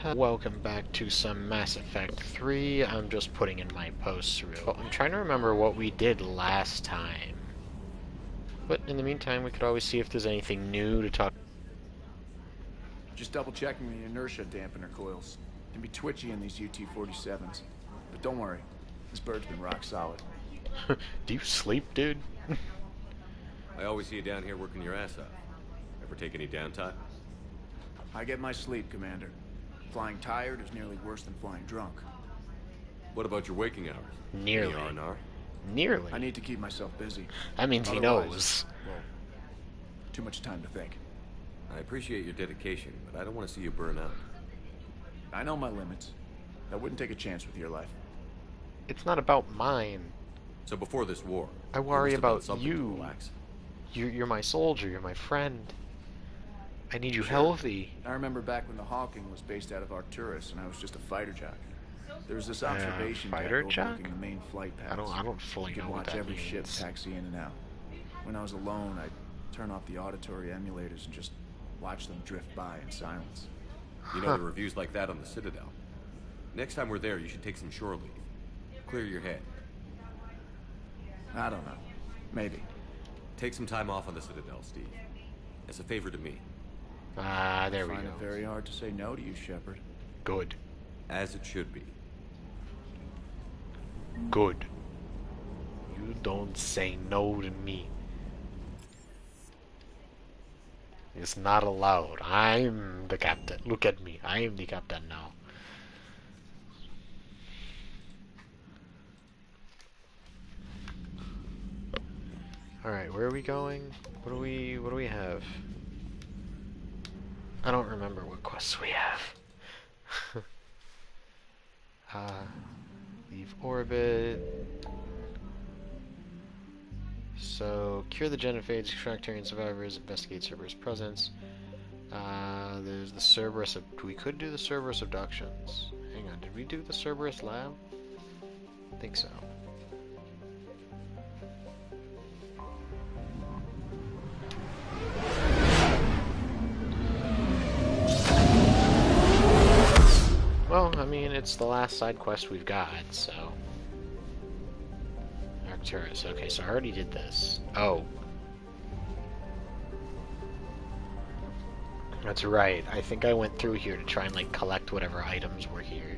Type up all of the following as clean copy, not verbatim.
Welcome back to some Mass Effect 3. I'm just putting in my posts through. I'm trying to remember what we did last time. But in the meantime, we could always see if there's anything new to talk. Just double checking the inertia dampener coils. Can be twitchy in these UT-47s. But don't worry, this bird's been rock solid. Do you sleep, dude? I always see you down here working your ass off. Ever take any downtime? I get my sleep, Commander. Flying tired is nearly worse than flying drunk. What about your waking hours? Nearly. Any R&R? Nearly. I need to keep myself busy. That means he knows. Well, too much time to think. I appreciate your dedication, but I don't want to see you burn out. I know my limits. I wouldn't take a chance with your life. It's not about mine. So before this war, I worry about you. you. You're my soldier, you're my friend. I need you healthy. I remember back when the Hawking was based out of Arcturus and I was just a fighter jock. There was this observation deck overlooking the main flight paths. I don't fully know what that means. Watch every ship means. taxi in and out. When I was alone, I'd turn off the auditory emulators and just watch them drift by in silence. You know, there are reviews like that on the Citadel. Next time we're there, you should take some shore leave. Clear your head. I don't know. Maybe. Take some time off on the Citadel, Steve. As a favor to me. Ah, there we I go. find it very hard to say no to you, Shepard. Good. As it should be. Good. You don't say no to me. It's not allowed. I'm the captain. Look at me. I am the captain now. Alright, where are we going? What do we have? I don't remember what quests we have. Leave orbit. So, cure the genophage, extract Terran survivors, investigate Cerberus presence. There's the Cerberus. We could do the Cerberus abductions. Hang on, did we do the Cerberus lab? I think so. Well, I mean, it's the last side quest we've got, so... Arcturus. Okay, so I already did this. Oh. That's right. I think I went through here to try and, like, collect whatever items were here.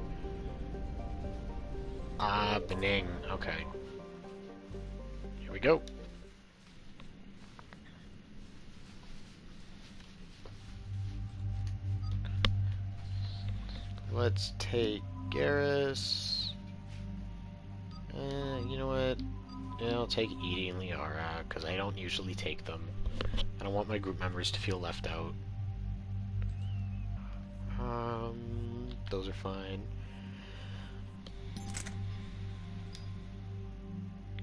Ah, Bening. Okay. Here we go. Let's take Garrus. You know what? Yeah, I'll take Edie and Liara, because I don't usually take them. I don't want my group members to feel left out. Those are fine.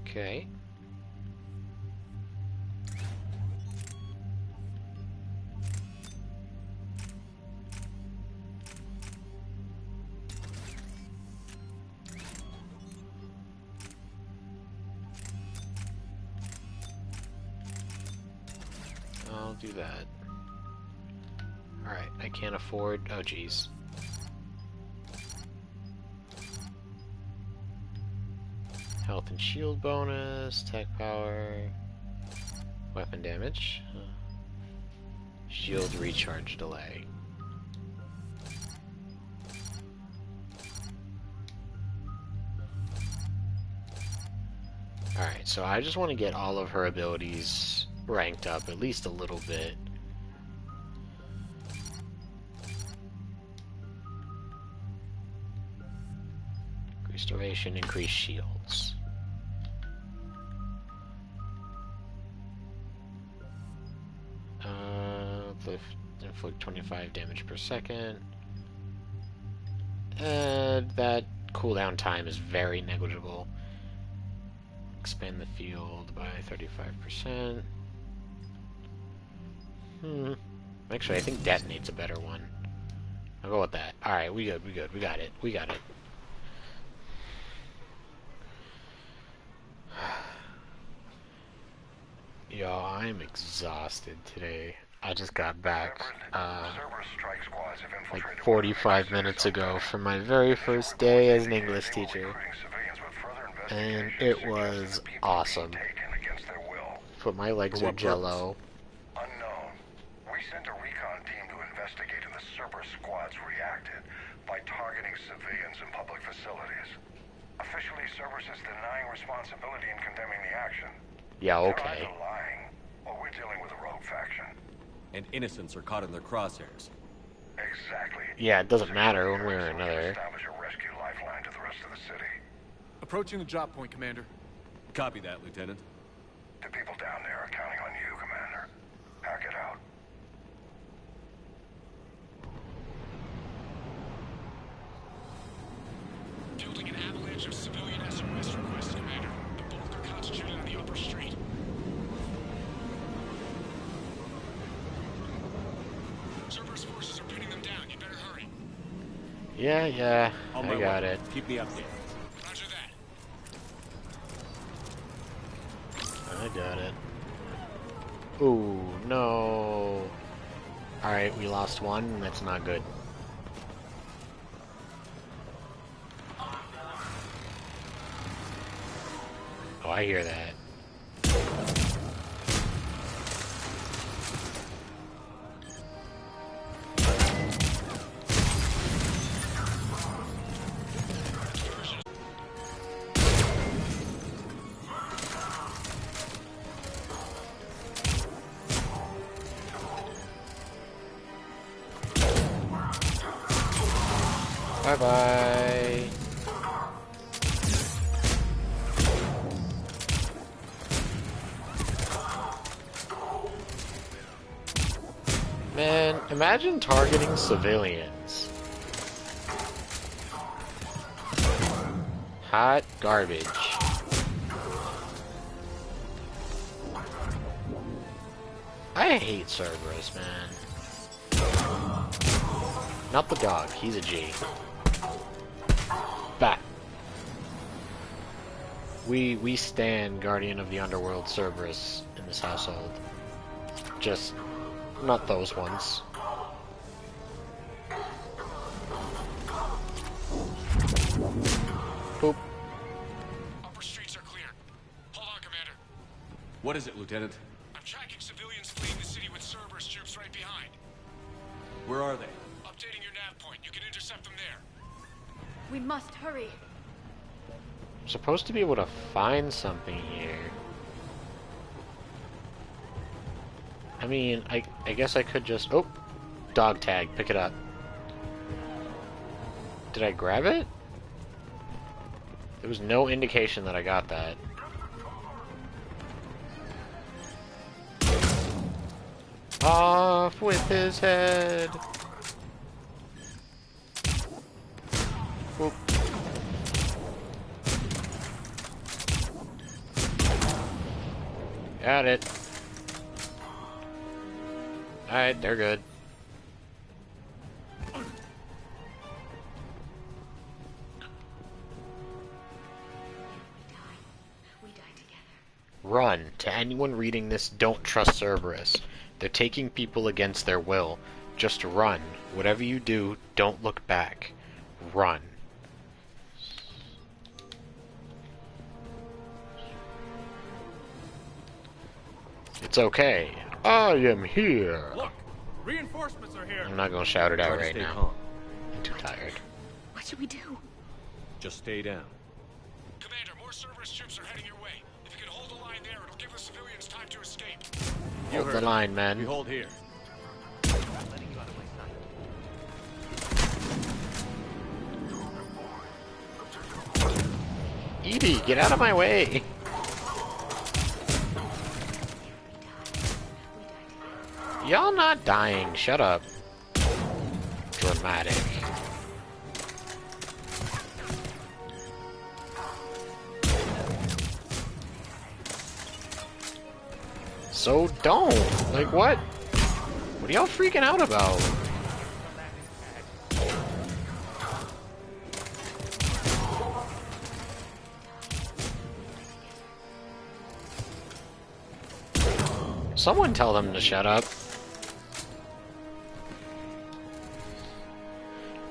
Okay. I'll do that. Alright, I can't afford... Oh, geez. Health and shield bonus, tech power, weapon damage, shield recharge delay. Alright, so I just want to get all of her abilities ranked up at least a little bit. Restoration, increased shields. Inflict 25 damage per second. And that cooldown time is very negligible. Expand the field by 35%. Actually, I think detonate's a better one. I'll go with that. Alright, we good, we got it. Yo, I'm exhausted today. I just got back. Cerberus strike squads have like 45 minutes ago for my very first day as an English teacher. And it was awesome. But my legs are jello. Unknown. We sent a recon team to investigate, and the Cerberus squads reacted by targeting civilians in public facilities. Officially, Cerberus is denying responsibility and condemning the action. Yeah, okay. They're either lying, or we're dealing with a rogue faction. And innocents are caught in their crosshairs. Exactly. Yeah, it doesn't matter one way or another. Establish a rescue lifeline to the rest of the city. Approaching the drop point, Commander. Copy that, Lieutenant. The people down there are counting on you, Commander. Hack it out. Building an avalanche of civilian SOS requests, Commander. The bulk are concentrated on the upper street. Cerberus forces are pinning them down. You better hurry. Yeah, On I my got way. it. Keep me updated. Roger that. I got it. Ooh, no. Alright, we lost one. That's not good. Oh, I hear that. Bye-bye. Man, imagine targeting civilians. Hot garbage. I hate Cerberus, man. Not the dog, he's a G. Bat. We stand Guardian of the Underworld Cerberus in this household. Just not those ones. Boop. Upper streets are clear. Hold on, Commander. What is it, Lieutenant? I'm tracking civilians fleeing the city with Cerberus troops right behind. Where are they? Updating your nav point. You can intercept them there. We must hurry. I'm supposed to be able to find something here. I mean, I guess I could just... Oh! Dog tag. Pick it up. Did I grab it? There was no indication that I got that. Off with his head! Whoop. Got it. Alright, they're good. We die together. Run. To anyone reading this, don't trust Cerberus. They're taking people against their will. Just run. Whatever you do, don't look back. Run. It's okay. I am here. Look! Reinforcements are here! I'm not gonna shout it out Try to right stay now. calm. I'm too tired. What should we do? Just stay down. Commander, more Cerberus troops are heading your way. If you can hold the line there, it'll give the civilians time to escape. Hold the line, We man. hold here. Edie, get out of my way! Y'all not dying. Shut up. Dramatic. So don't. Like what? What are y'all freaking out about? Someone tell them to shut up.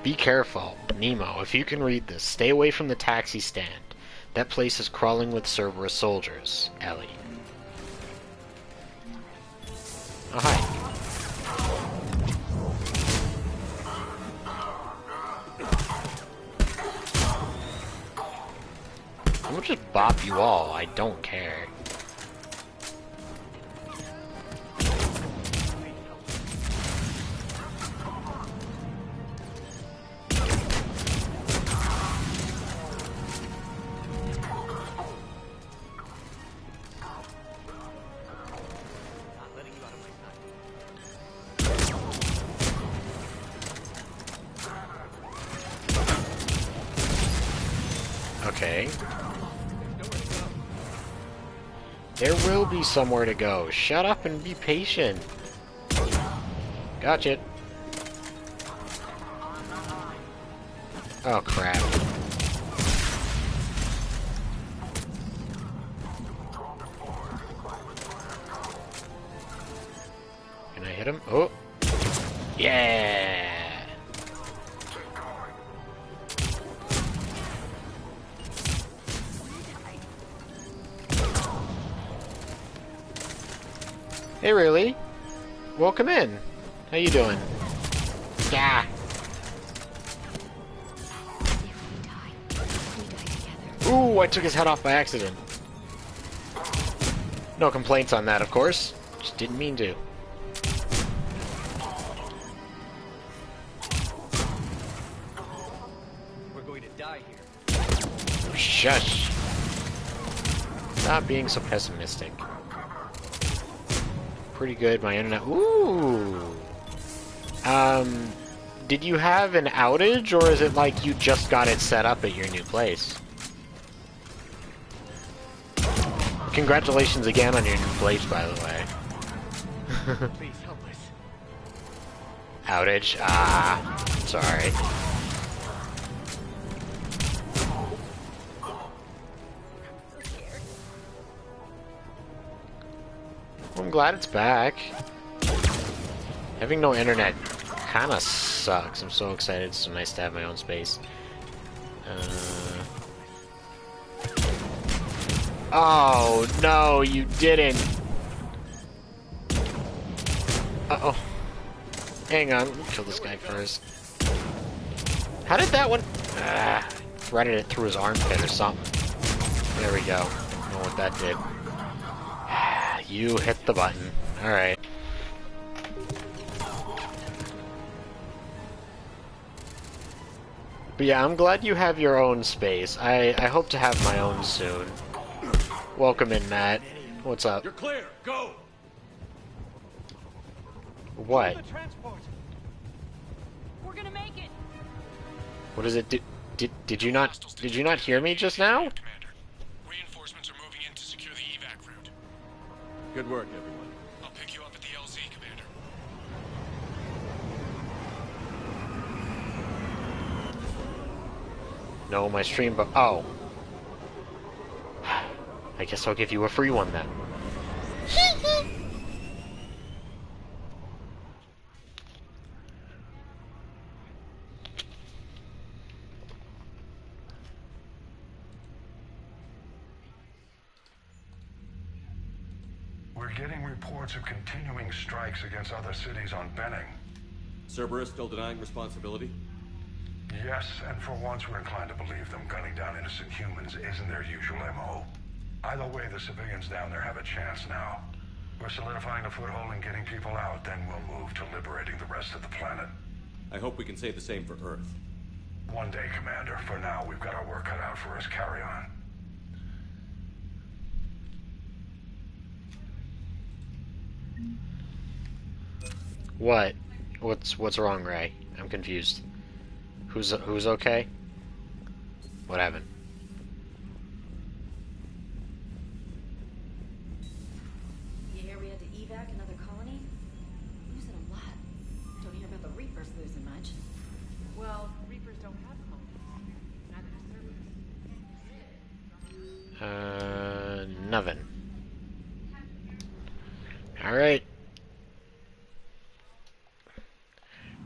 Be careful, Nemo. If you can read this, stay away from the taxi stand. That place is crawling with Cerberus soldiers. Ellie. Oh, hi. I'm gonna just bop you all. I don't care. Okay. There will be somewhere to go. Shut up and be patient. Gotcha. Oh, crap. Can I hit him? Oh! Yeah! Hey, really? Welcome in. How you doing? Yeah. Ooh, I took his head off by accident. No complaints on that, of course. Just didn't mean to. We're going to die here. Shush. Stop being so pessimistic. Pretty good, my internet. Ooh. Did you have an outage, or is it like you just got it set up at your new place? Congratulations again on your new place, by the way. Please help us. Outage? Ah, sorry. I'm glad it's back. Having no internet kinda sucks. I'm so excited. It's so nice to have my own space. Oh, no, you didn't. Uh-oh. Hang on, let me kill this guy first. How did that one... threaded it through his armpit or something. There we go. I don't know what that did. You hit the button. Alright. But yeah, I'm glad you have your own space. I hope to have my own soon. Welcome in, Matt. What's up? You're clear. Go. What? The transport. We're gonna make it. What is it? Did you not hear me just now? Commander, reinforcements are moving in to secure the evac route. Good work, everyone. I'll pick you up at the LZ, Commander. No, my stream, but oh. I guess I'll give you a free one then. We're getting reports of continuing strikes against other cities on Benning. Cerberus still denying responsibility? Yes, and for once we're inclined to believe them. Gunning down innocent humans isn't their usual MO. Either way, the civilians down there have a chance now. We're solidifying a foothold and getting people out, then we'll move to liberating the rest of the planet. I hope we can say the same for Earth. One day, Commander. For now, we've got our work cut out for us. Carry on. What? What's wrong, Ray? I'm confused. Who's okay? What happened? You hear we had to evac another colony? Losing a lot. Don't hear about the Reapers losing much. Well, Reapers don't have colonies. Neither does Cerberus. Nothing. Alright.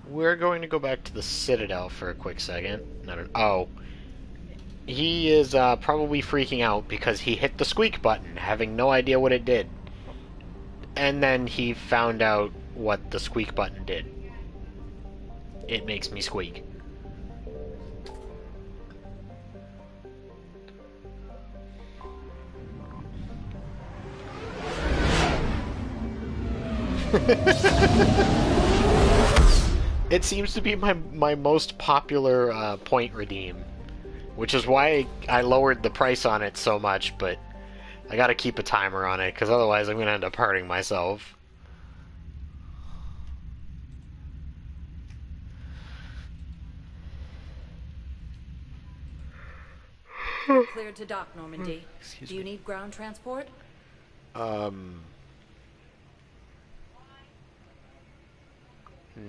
We're going to gonna go back to the Citadel for a quick second. Oh. He is probably freaking out because he hit the squeak button, having no idea what it did. And then he found out what the squeak button did. It makes me squeak. It seems to be my most popular point redeem, which is why I lowered the price on it so much, but I gotta keep a timer on it, because otherwise I'm gonna end up hurting myself. Cleared to dock, Normandy. Do you need ground transport?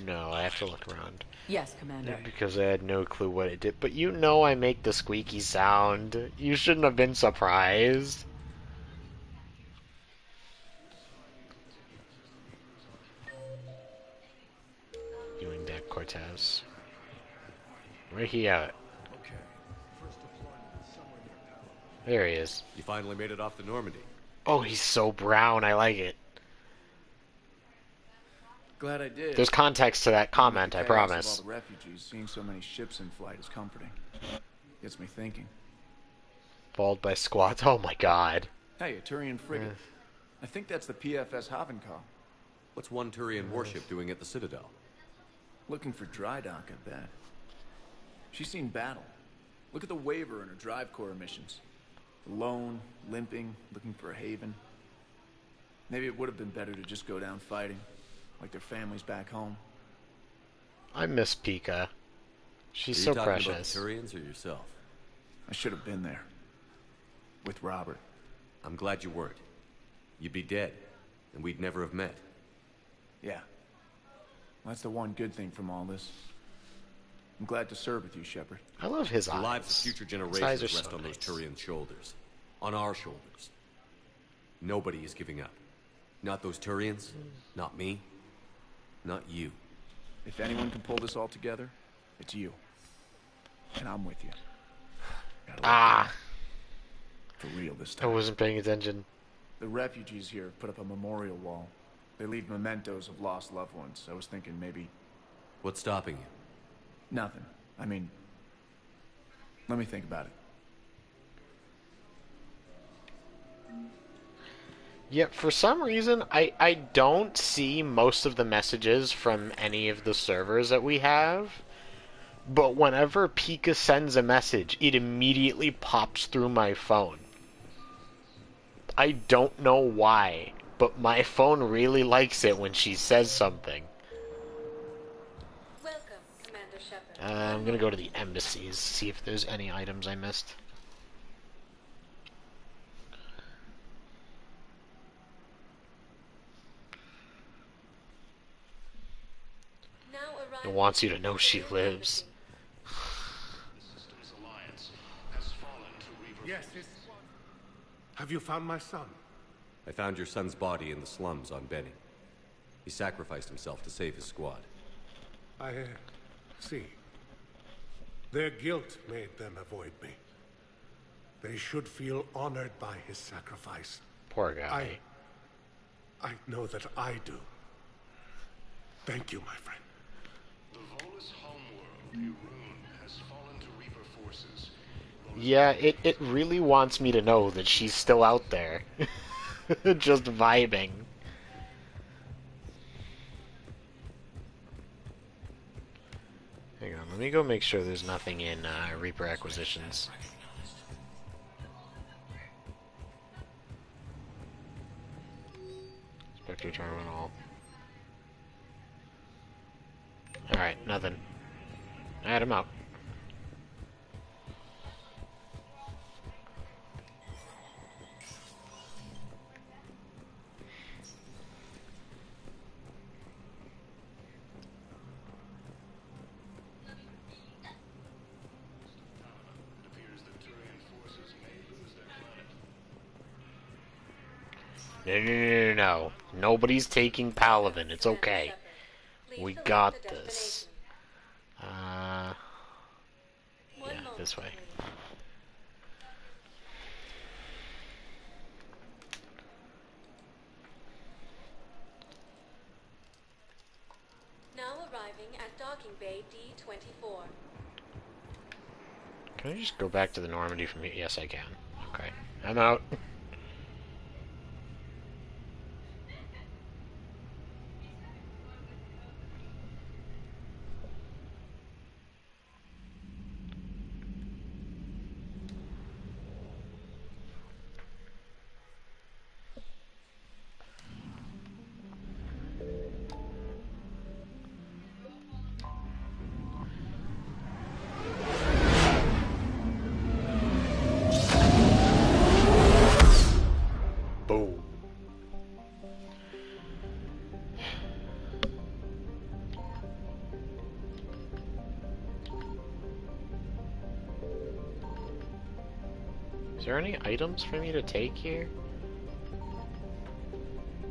No, I have to look around. Yes, Commander. Because I had no clue what it did. But you know I make the squeaky sound. You shouldn't have been surprised. Viewing deck, Cortez. Where he at? There he is. You finally made it off the Normandy. Oh, he's so brown. I like it. Glad I did. There's context to that comment, I Chaos promise. of all the refugees, seeing so many ships in flight is comforting. Gets me thinking. Followed by squads. Oh my god. Hey, a Turian frigate. I think that's the PFS Havenkal. What's one Turian warship doing at the Citadel? Looking for dry dock, I bet. She's seen battle. Look at the waiver in her drive corps missions. Alone, limping, looking for a haven. Maybe it would have been better to just go down fighting, like their families back home. I miss Pika. She's so Are you talking precious. about the Turians or yourself? I should have been there. With Robert. I'm glad you weren't. You'd be dead, and we'd never have met. Yeah. Well, that's the one good thing from all this. I'm glad to serve with you, Shepard. I love his The eyes. lives of future His eyes generations are rest so on those nice. Turian shoulders. On our shoulders. Nobody is giving up. Not those Turians, not me, not you. If anyone can pull this all together, it's you. And I'm with you. Gotta let Ah! go. For real this I time. wasn't paying attention. The refugees here have put up a memorial wall. They leave mementos of lost loved ones. I was thinking maybe... What's stopping you? Nothing. I mean... Let me think about it. Yeah, for some reason, I don't see most of the messages from any of the servers that we have. But whenever Pika sends a message, it immediately pops through my phone. I don't know why, but my phone really likes it when she says something. Welcome, Commander Shepard. I'm gonna go to the embassies, see if there's any items I missed. It wants you to know she lives. Yes, have you found my son? I found your son's body in the slums on Benny. He sacrificed himself to save his squad. I see. Their guilt made them avoid me. They should feel honored by his sacrifice. Poor guy. I know that I do. Thank you, my friend. The Volus homeworld, Irun, has fallen to Reaper forces. Yeah, it really wants me to know that she's still out there. Just vibing. Hang on, let me go make sure there's nothing in Reaper acquisitions. Spectre terminal. Alright, nothing. Add him out. No. Nobody's taking Palaven. It's okay. We got this. this way. Now arriving at docking bay D-24. Can I just go back to the Normandy from here? Yes, I can. Okay. I'm out. Boom. Is there any items for me to take here?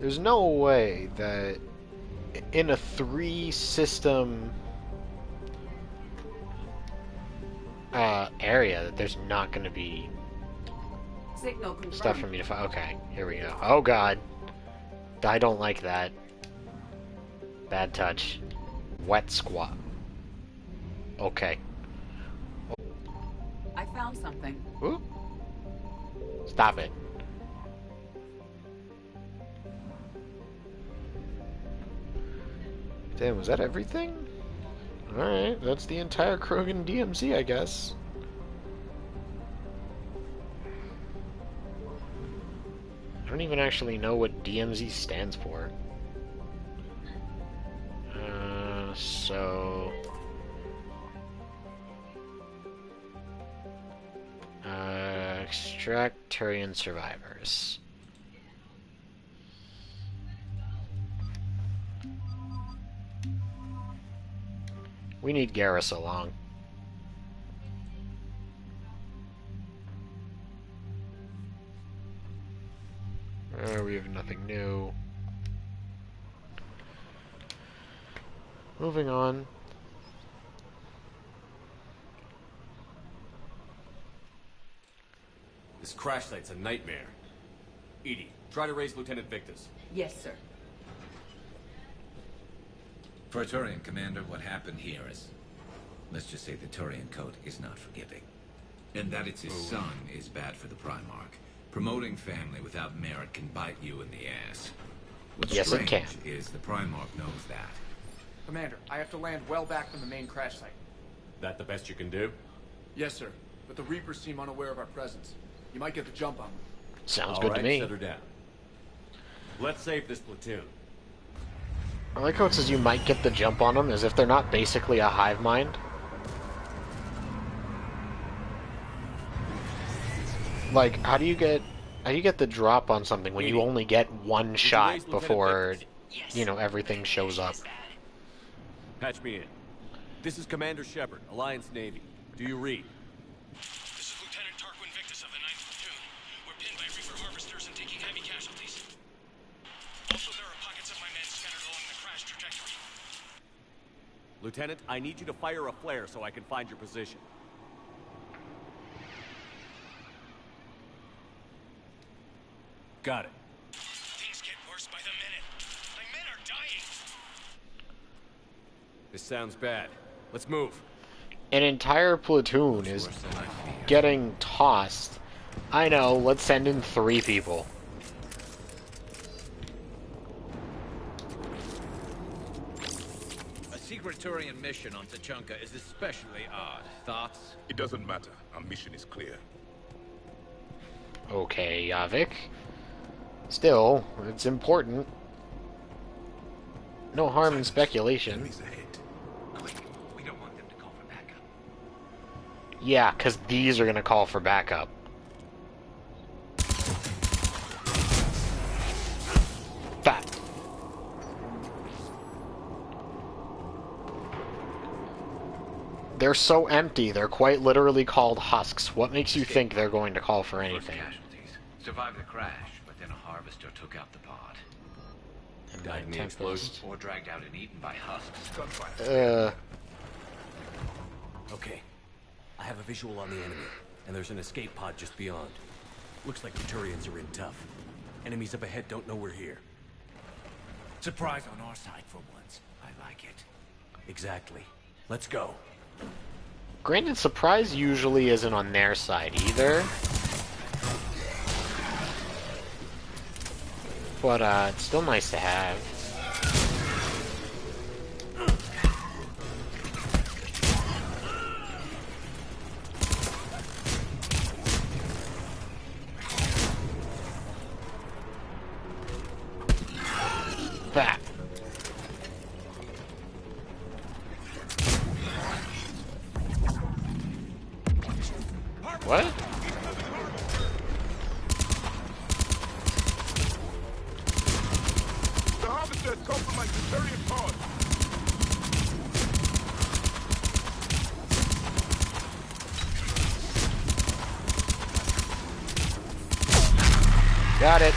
There's no way that in a 3-system area that there's not going to be Signal confirmed. stuff for me to find. Okay, here we go. Oh god. I don't like that. Bad touch. Wet squat. Okay. I found something. Ooh. Stop it. Damn, was that everything? Alright, that's the entire Krogan DMZ, I guess. I don't even actually know what DMZ stands for. So... extract Turian survivors. We need Garrus along. We have nothing new. Moving on. This crash site's a nightmare. Edie, try to raise Lieutenant Victus. Yes, sir. For a Turian commander, what happened here is... let's just say the Turian code is not forgiving. And that it's his son is bad for the Primarch. Promoting family without merit can bite you in the ass. What's Yes, it strange can. is the Primarch knows that. Commander, I have to land well back from the main crash site. That the best you can do? Yes, sir. But the Reapers seem unaware of our presence. You might get the jump on them. Sounds All good right, to me. set her down. Let's save this platoon. I like how it says you might get the jump on them, as if they're not basically a hive mind. Like, how do you get the drop on something when you only get one shot raise Lieutenant before, Victus? you know, everything shows up? Patch me in. This is Commander Shepard, Alliance Navy. Do you read? This is Lieutenant Tarquin Victus of the 9th Platoon. We're pinned by Reaper harvesters and taking heavy casualties. Also, there are pockets of my men scattered along the crash trajectory. Lieutenant, I need you to fire a flare so I can find your position. Got it. Things get worse by the minute. My men are dying. This sounds bad. Let's move. An entire platoon is Worse than I feared. getting tossed. I know, let's send in 3 people. A secret Turian mission on Tachanka is especially odd. Thoughts? It doesn't matter. Our mission is clear. Okay, Yavik. Still, it's important. No harm in speculation. Enemies ahead. Quick, we don't want them to call for backup. Yeah, because these are gonna call for backup. Fat. They're so empty, they're quite literally called husks. What makes you think they're going to call for anything? Casualties. Survived the crash, but then a harvester took out the pod. And Died in the Tempest. explosion? Or dragged out and eaten by husks. Gunfire. Okay. I have a visual on the enemy, and there's an escape pod just beyond. Looks like the Turians are in tough. Enemies up ahead don't know we're here. Surprise on our side for once. I like it. Exactly. Let's go. Granted, surprise usually isn't on their side either. But, it's still nice to have. That. What? The harvesters compromised the Turian pod. Got it.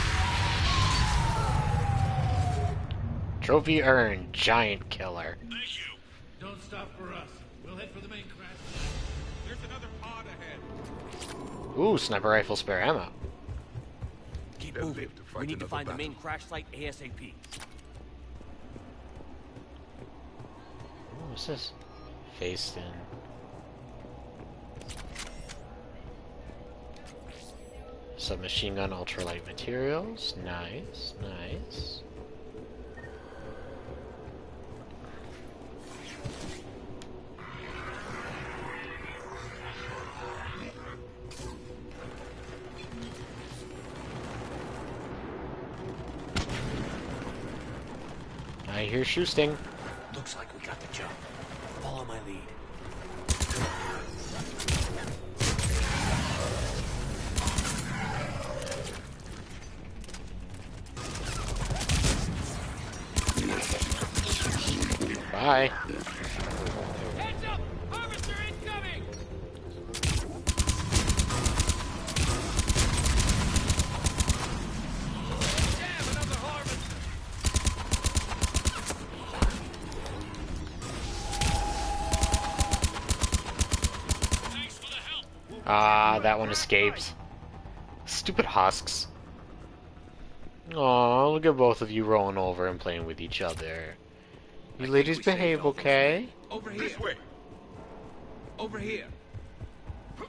Trophy earned. Giant killer. Thank you. Don't stop for us. We'll head for the main crash. There's another pod ahead. Ooh, sniper rifle spare ammo. Keep They'll moving. live to fight We need to another find the battle. main crash site ASAP. What's this? Faced in. Submachine gun, ultralight materials. Nice, nice. I hear shooting. Looks like we got the jump. Follow my lead. Bye. Heads up! Harvester incoming! Damn, another harvester! Thanks for the help! Ah, that one escaped. Stupid husks. Aw, look at both of you rolling over and playing with each other. You ladies we saved behave, all those okay? Over here. This way. Over here. Do you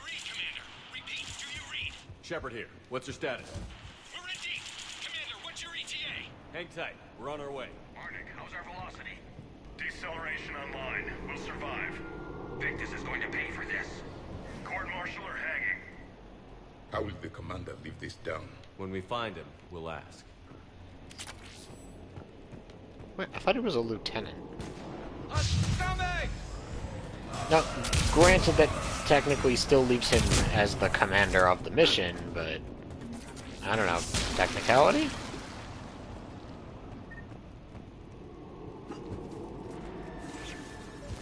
read, Commander? Repeat, do you read? Shepard here. What's your status? We're in deep! Commander, what's your ETA? Hang tight. We're on our way. Arctic, how's our velocity? Deceleration online. We'll survive. Victus is going to pay for this. Court-martial or hanging? How will the commander live this down? When we find him, we'll ask. Wait, I thought he was a lieutenant. Coming! Now, granted that technically still leaves him as the commander of the mission, but I don't know, technicality?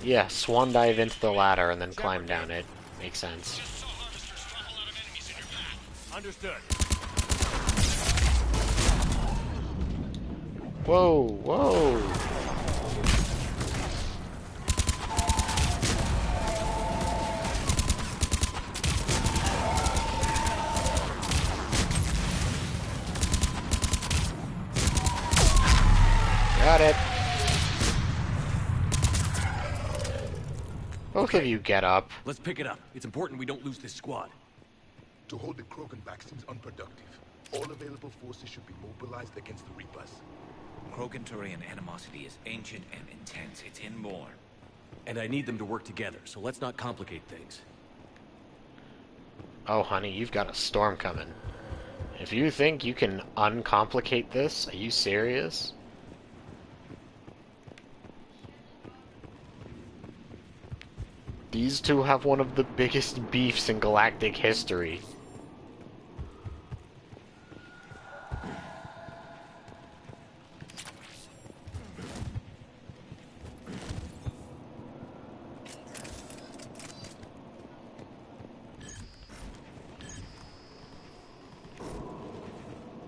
Yeah, swan dive into the ladder and then climb down it. Makes sense. Just saw harvesters drop a lot of enemies in your path. Understood. Whoa, whoa! Got it. Both of you get up. Let's pick it up. It's important we don't lose this squad. To hold the Krogan back seems unproductive. All available forces should be mobilized against the Reapers. Krogan Turian animosity is ancient and intense. It's inborn. And I need them to work together, so let's not complicate things. Oh, honey, you've got a storm coming. If you think you can uncomplicate this, are you serious? These two have one of the biggest beefs in galactic history.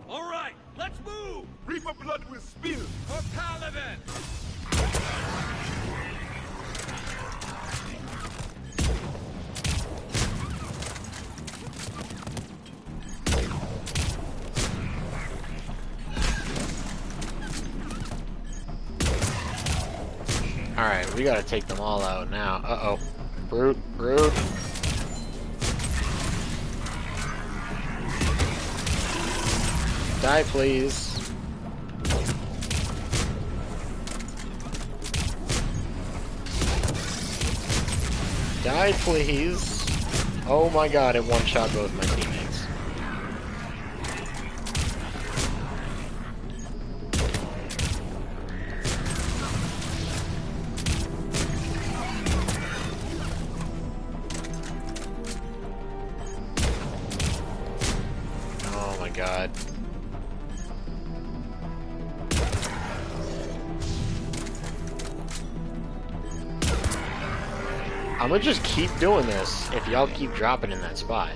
All right, let's move! Reaper blood will spill! For Paladin! Alright, we gotta take them all out now. Uh-oh. Brute, brute. Die, please. Die, please. Oh my god, it one-shot both my teammates. Oh my god. I'm gonna just keep doing this if y'all keep dropping in that spot.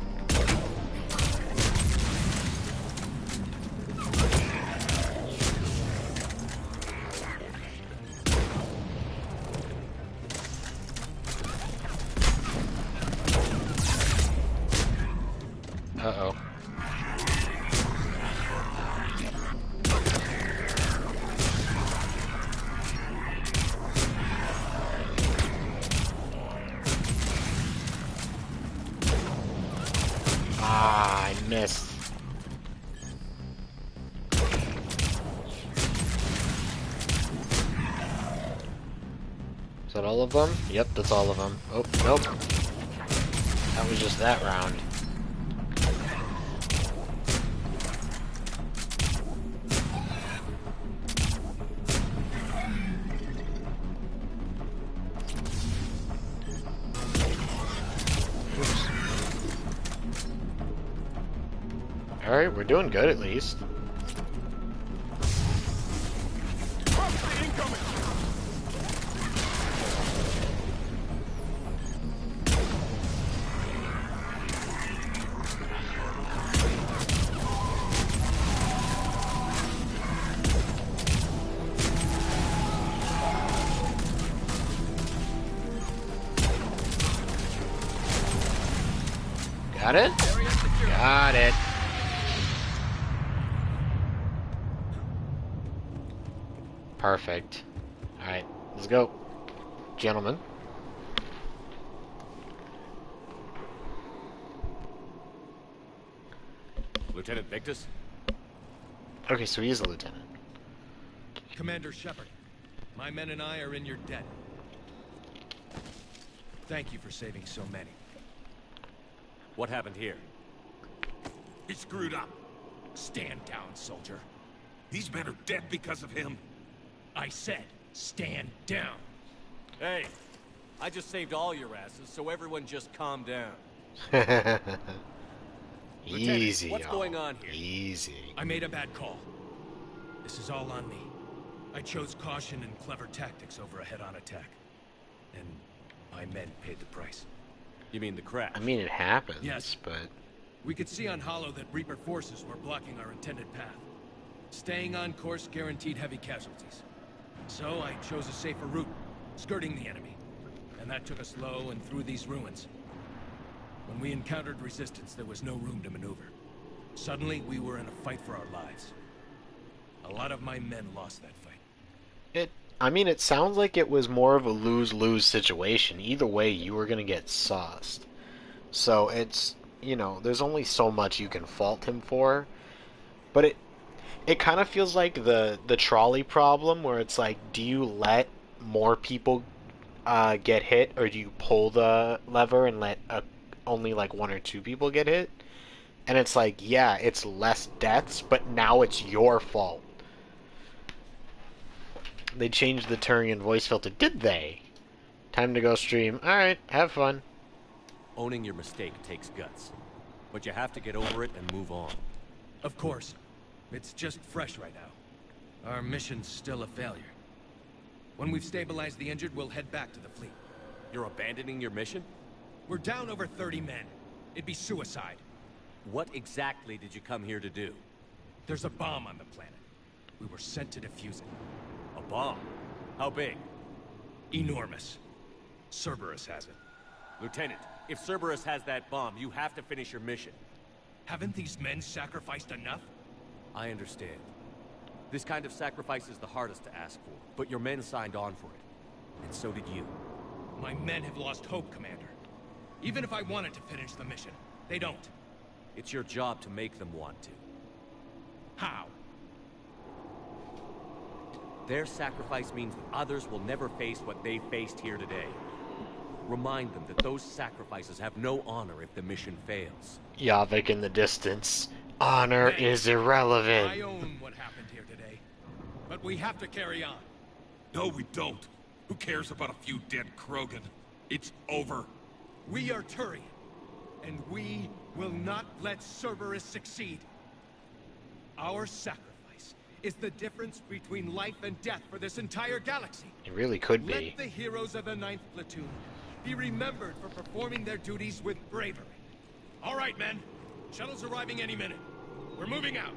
Uh-oh. Ah, I missed. Is that all of them? Yep, that's all of them. Oh, nope. That was just that round. Alright, we're doing good at least. Got it? Got it. Perfect. Alright, let's go. Gentlemen. Lieutenant Victus? Okay, so he is a lieutenant. Commander Shepard, my men and I are in your debt. Thank you for saving so many. What happened here? He screwed up. Stand down, soldier. These men are dead because of him. I said, stand down. Hey, I just saved all your asses, so everyone just calm down. Easy, what's going on here? Easy. I made a bad call. This is all on me. I chose caution and clever tactics over a head-on attack. And my men paid the price. You mean the crash? I mean, it happens, yes, but... We could see on Hollow that Reaper forces were blocking our intended path. Staying on course guaranteed heavy casualties. So I chose a safer route, skirting the enemy. And that took us low and through these ruins. When we encountered resistance, there was no room to maneuver. Suddenly, we were in a fight for our lives. A lot of my men lost that fight. I mean, it sounds like it was more of a lose-lose situation. Either way, you were gonna get sauced. So it's, you know, there's only so much you can fault him for. But it kind of feels like the trolley problem, where it's like, do you let more people get hit, or do you pull the lever and let only like 1 or 2 people get hit? And it's like, yeah, it's less deaths, but now it's your fault. They changed the Turian voice filter, did they? Time to go stream. Alright, have fun. Owning your mistake takes guts. But you have to get over it and move on. Of course. It's just fresh right now. Our mission's still a failure. When we've stabilized the injured, we'll head back to the fleet. You're abandoning your mission? We're down over 30 men. It'd be suicide. What exactly did you come here to do? There's a bomb on the planet. We were sent to defuse it. A bomb? How big? Enormous. Cerberus has it. Lieutenant, if Cerberus has that bomb, you have to finish your mission. Haven't these men sacrificed enough? I understand. This kind of sacrifice is the hardest to ask for, but your men signed on for it. And so did you. My men have lost hope, Commander. Even if I wanted to finish the mission, they don't. It's your job to make them want to. How? Their sacrifice means that others will never face what they faced here today. Remind them that those sacrifices have no honor if the mission fails. Yavik in the distance. Honor is irrelevant. I own what happened here today. But we have to carry on. No, we don't. Who cares about a few dead Krogan? It's over. We are Turian, and we will not let Cerberus succeed. Our sacrifice is the difference between life and death for this entire galaxy. It really could be. Let the heroes of the 9th Platoon be remembered for performing their duties with bravery. All right, men. Shuttle's arriving any minute. We're moving out.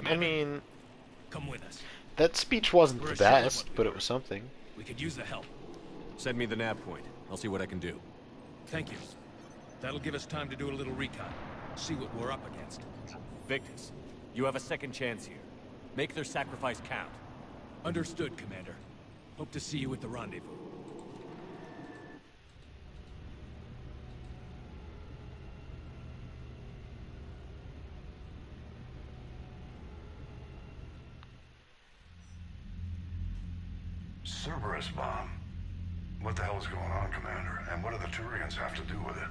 I mean... Come with us. That speech wasn't We're the a shell of best, what we but it were. was something. We could use the help. Send me the nav point. I'll see what I can do. Thank you. That'll give us time to do a little recon. See what we're up against. Victus, you have a second chance here. Make their sacrifice count. Understood, Commander. Hope to see you at the rendezvous. Cerberus bomb. What the hell is going on, Commander? And what do the Turians have to do with it?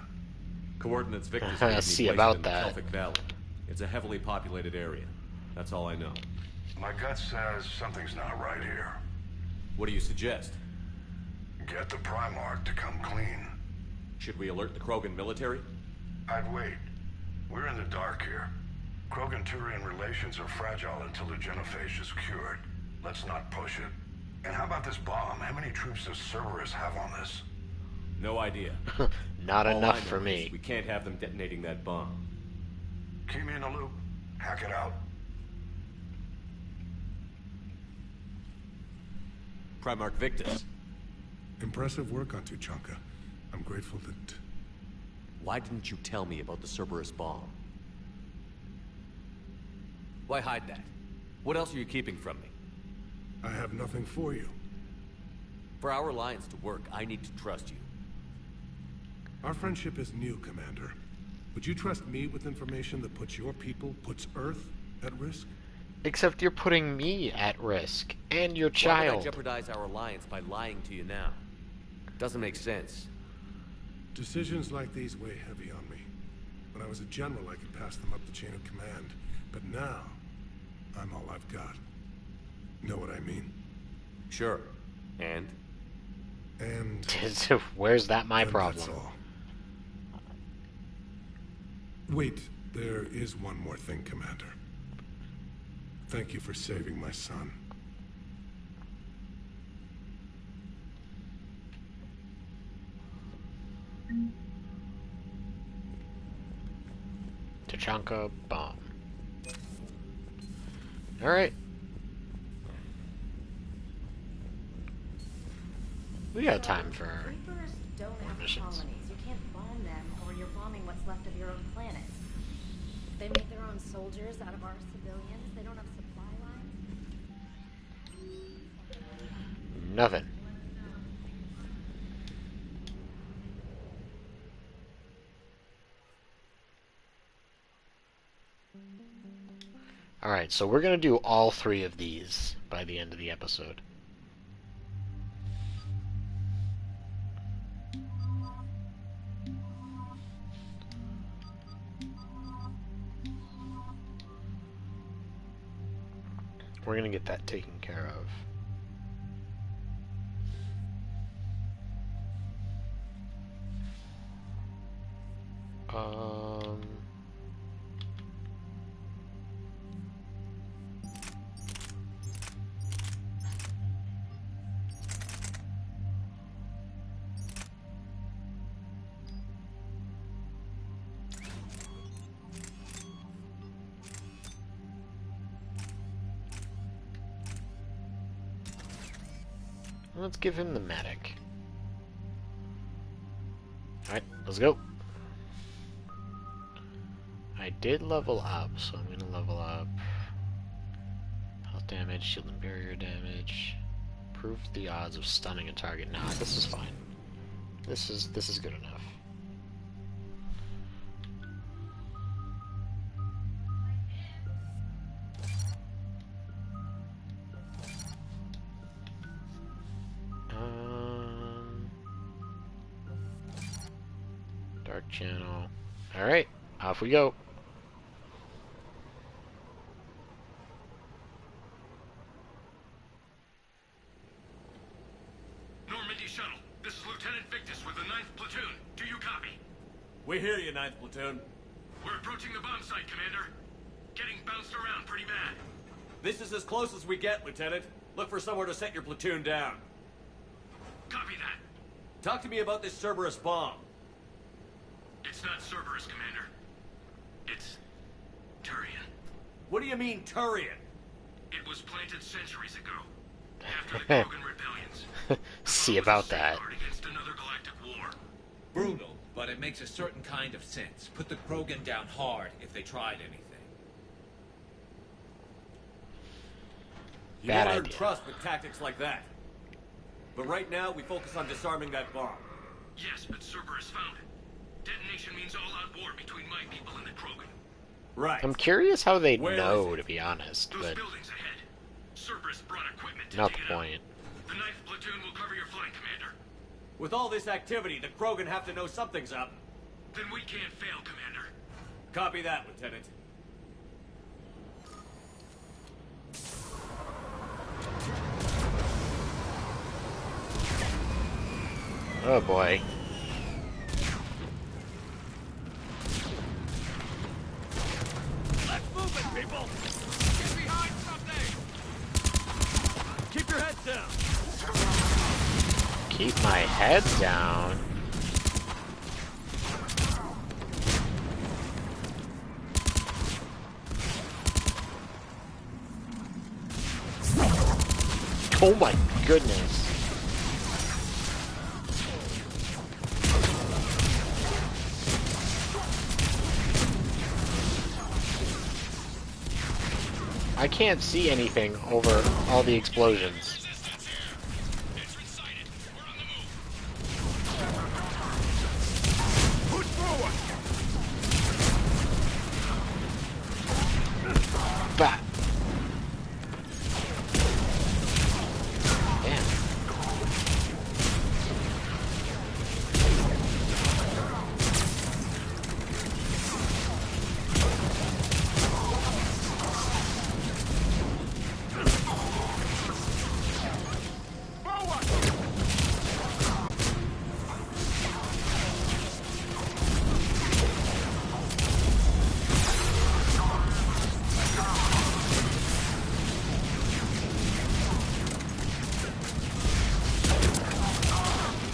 Coordinates Victus gave me See place about it in the that. Kelphic Valley. It's a heavily populated area. That's all I know. My gut says something's not right here. What do you suggest? Get the Primarch to come clean. Should we alert the Krogan military? I'd wait. We're in the dark here. Krogan-Turian relations are fragile until the genophage is cured. Let's not push it. And how about this bomb? How many troops does Cerberus have on this? No idea. Not All I enough know for is me. we can't have them detonating that bomb. Keep me in the loop. Hack it out. Primarch Victus. Impressive work on Tuchanka. I'm grateful that... Why didn't you tell me about the Cerberus bomb? Why hide that? What else are you keeping from me? I have nothing for you. For our alliance to work, I need to trust you. Our friendship is new, Commander. Would you trust me with information that puts your people, puts Earth, at risk? Except you're putting me at risk. And your Why would I child. jeopardize our alliance by lying to you now? Doesn't make sense. Decisions like these weigh heavy on me. When I was a general, I could pass them up the chain of command. But now, I'm all I've got. Know what I mean? Sure. And? And... Where's that my and problem? That's all. Wait, there is one more thing, Commander. Thank you for saving my son. Tachanka bomb. Alright. We got time for Reapers don't have missions. colonies. You can't bomb them, or you're bombing what's left of your own planet. They make their own soldiers out of our civilians. They don't have supply lines. nothing. Alright, so we're going to do all three of these by the end of the episode. We're going to get that taken care of. Let's give him the medic. Alright, let's go. I did level up, so I'm gonna level up damage, shield and barrier damage. Improve the odds of stunning a target. Nah, this is fine. This is good enough. Dark channel. Alright, off we go. Normandy shuttle. This is Lieutenant Victus with the 9th Platoon. Do you copy? We hear you, 9th Platoon. We're approaching the bomb site, Commander. Getting bounced around pretty bad. This is as close as we get, Lieutenant. Look for somewhere to set your platoon down. Copy that. Talk to me about this Cerberus bomb. It's not Cerberus, Commander. It's Turian. What do you mean, Turian? It was planted centuries ago, after the Krogan rebellions. See about that. Against another galactic war. Brutal, but it makes a certain kind of sense. Put the Krogan down hard if they tried anything. You Bad don't earn idea. trust with tactics like that. But right now, we focus on disarming that bomb. Yes, but Cerberus found it. Detonation means all-out war between my people and the Krogan. Right. I'm curious how they Where know, is it? to be honest, Those but buildings ahead. Cerberus brought equipment to not dig the it out. point. The 9th Platoon will cover your flank, Commander. With all this activity, the Krogan have to know something's up. Then we can't fail, Commander. Copy that, Lieutenant. Oh boy. Let's move it, people! Get behind something! Keep your heads down! Keep my head down. Oh my goodness. I can't see anything over all the explosions. Push forward! Bah. Damn.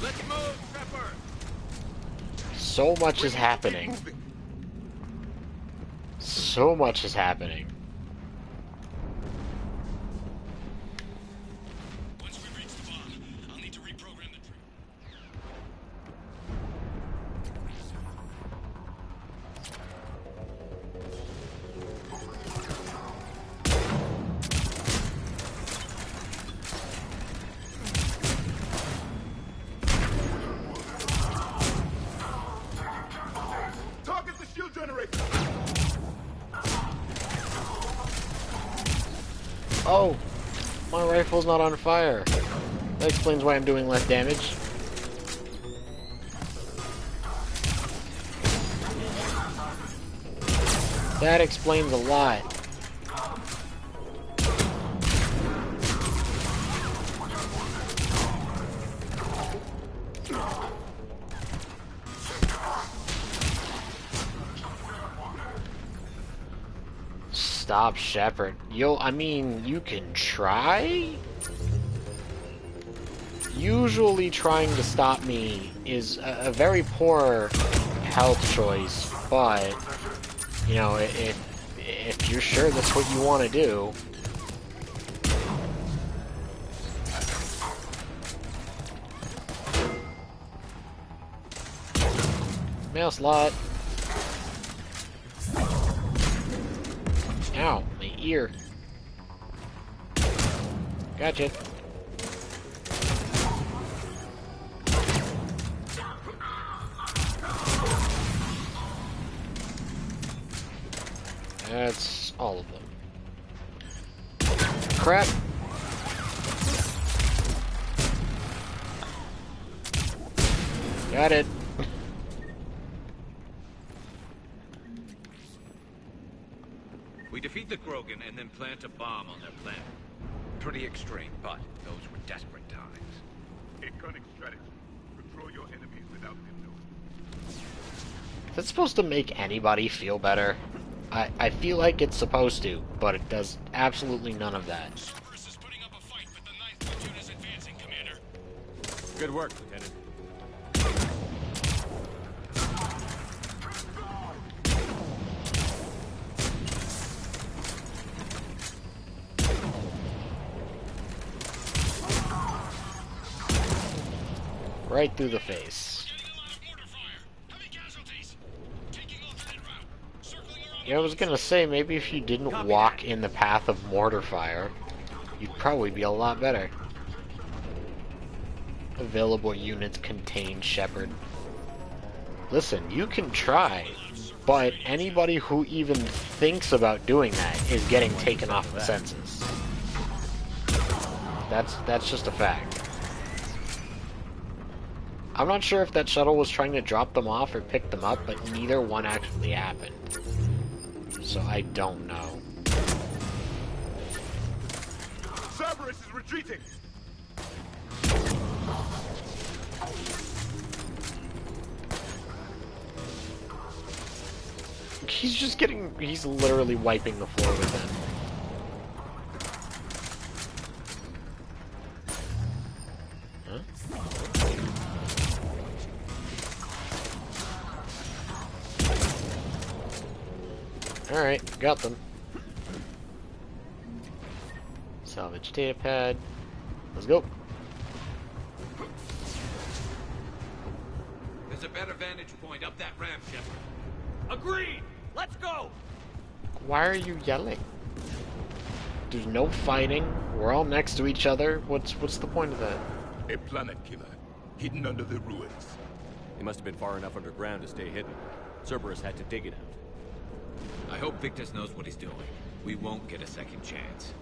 Let's move, Trapper! So much is happening. So much is happening. Once we reach the bomb, I'll need to reprogram the trigger. Target the shield generator! Oh! My rifle's not on fire. That explains why I'm doing less damage. That explains a lot. Stop, Shepard. I mean, you can try? Usually trying to stop me is a very poor health choice, but, you know, if you're sure that's what you want to do. Mail slot. Ow, my ear. Gotcha. That's all of them. Crap. Got it. We defeat the Krogan and then plant a bomb on their planet. Pretty extreme, but those were desperate times. A cunning strategy. Control your enemies without them knowing. Is that supposed to make anybody feel better? I feel like it's supposed to, but it does absolutely none of that. Cerberus is putting up a fight, but the 9th platoon is advancing, Commander. Good work, Lieutenant. Right through the face. Yeah, I was gonna say, maybe if you didn't walk in the path of mortar fire, you'd probably be a lot better. Available units contain Shepard. Listen, you can try, but anybody who even thinks about doing that is getting taken off the census. That's just a fact. I'm not sure if that shuttle was trying to drop them off or pick them up, but neither one actually happened. So I don't know. Cerberus is retreating! He's literally wiping the floor with him. Alright, got them. Salvage data pad. Let's go. There's a better vantage point up that ramp, Shepard. Agreed! Let's go! Why are you yelling? There's no fighting. We're all next to each other. What's the point of that? A planet killer, hidden under the ruins. He must have been far enough underground to stay hidden. Cerberus had to dig it out. I hope Victus knows what he's doing. We won't get a second chance.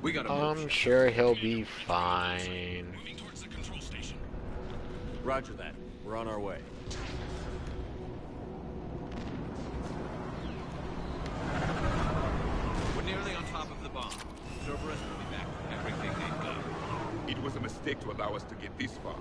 We gotta move. I'm sure he'll be fine. Moving towards the control station. Roger that. We're on our way. We're nearly on top of the bomb. Cerberus will be back with everything they've got. It was a mistake to allow us to get this far.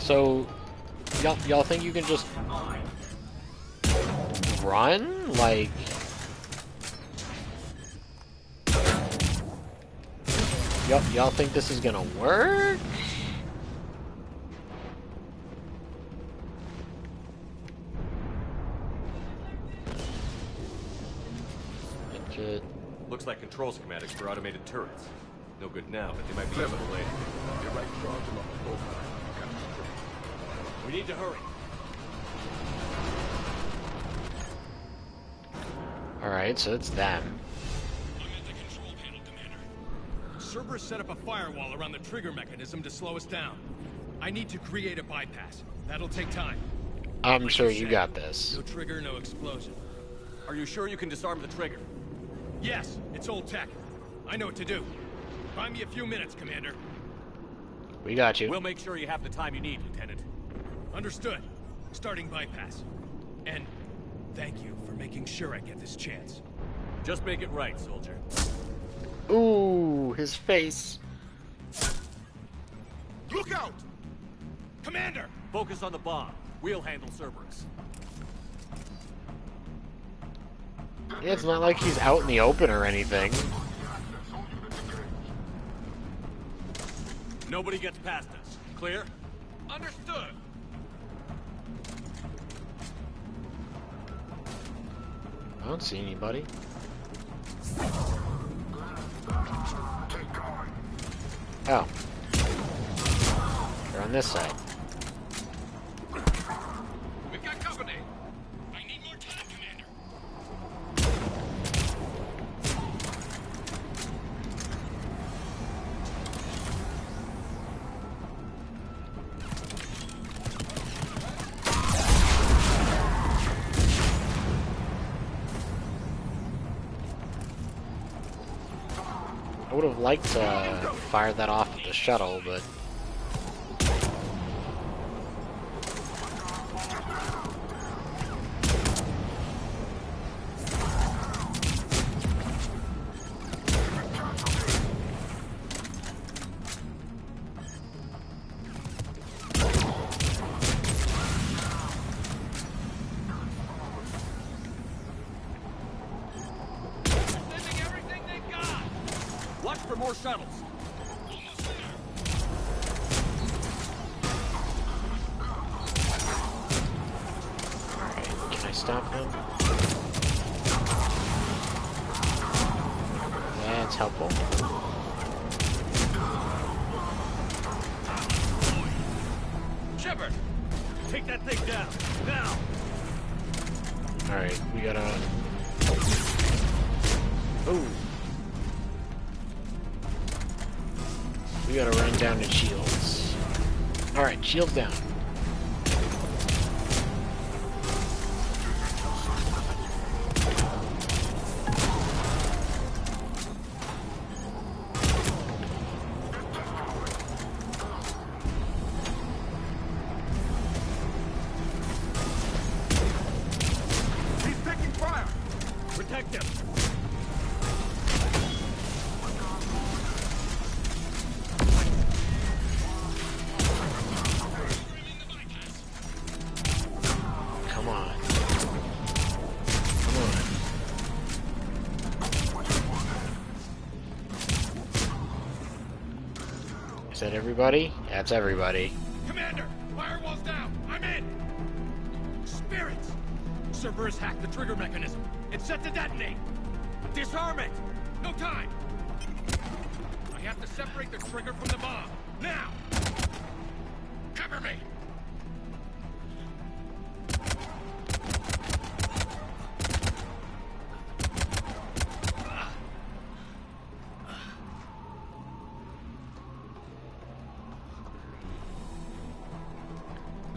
So, y'all think you can just run? Like, y'all think this is gonna work? Legit. Looks like control schematics for automated turrets. No good now, but they might be Clever. useful later. The right charge along the profile. We need to hurry. Alright, so it's them. I'm at the control panel, Commander. Cerberus set up a firewall around the trigger mechanism to slow us down. I need to create a bypass. That'll take time. I'm Like sure you you said, got this. No trigger, no explosion. Are you sure you can disarm the trigger? Yes, it's old tech. I know what to do. Buy me a few minutes, Commander. We got you. We'll make sure you have the time you need, Lieutenant. Understood. Starting bypass. And thank you for making sure I get this chance. Just make it right, soldier. Ooh, his face. Look out! Commander! Focus on the bomb. We'll handle Cerberus. Yeah, it's not like he's out in the open or anything. Nobody gets past us. Clear? Understood. don't see anybody. Oh. They're on this side. We've got company. I need more time, Commander. I would have liked to fire that off at the shuttle, but... Sending everything they've got. Watch for more shuttles. Almost there. Alright, can I stop them? That's helpful. Shepard! Take that thing down, now! Alright, we gotta... Ooh. We gotta run down to shields. Alright, shields down. He's taking fire! Protect him! Come on. Come on. Is that everybody? That's everybody. Commander! Firewall's down! I'm in! Spirits! Cerberus hacked the trigger mechanism. It's set to detonate! Disarm it! No time! I have to separate the trigger from the bomb. Now! Cover me!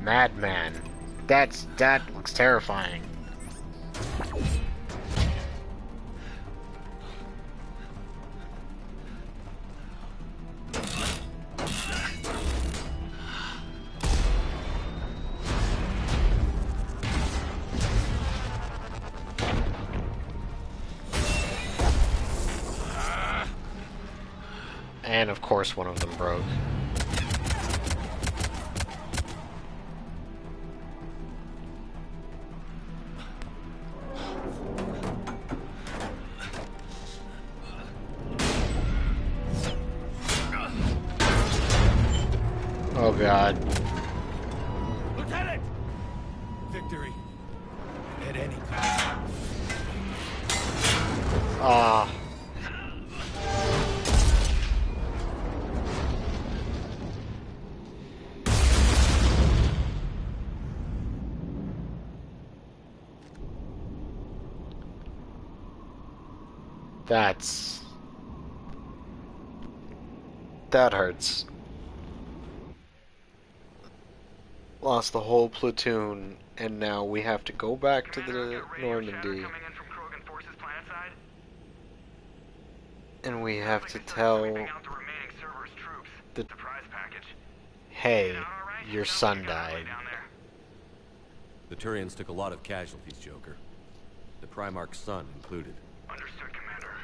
Madman. That looks terrifying. And of course one of them broke. Oh god. Lieutenant! Victory. At any cost. Ah. That hurts. Lost the whole platoon, and now we have to go back to the Normandy. And we have to tell the hey, your son died. The Turians took a lot of casualties, Joker. The Primarch's son included. Understood, Commander.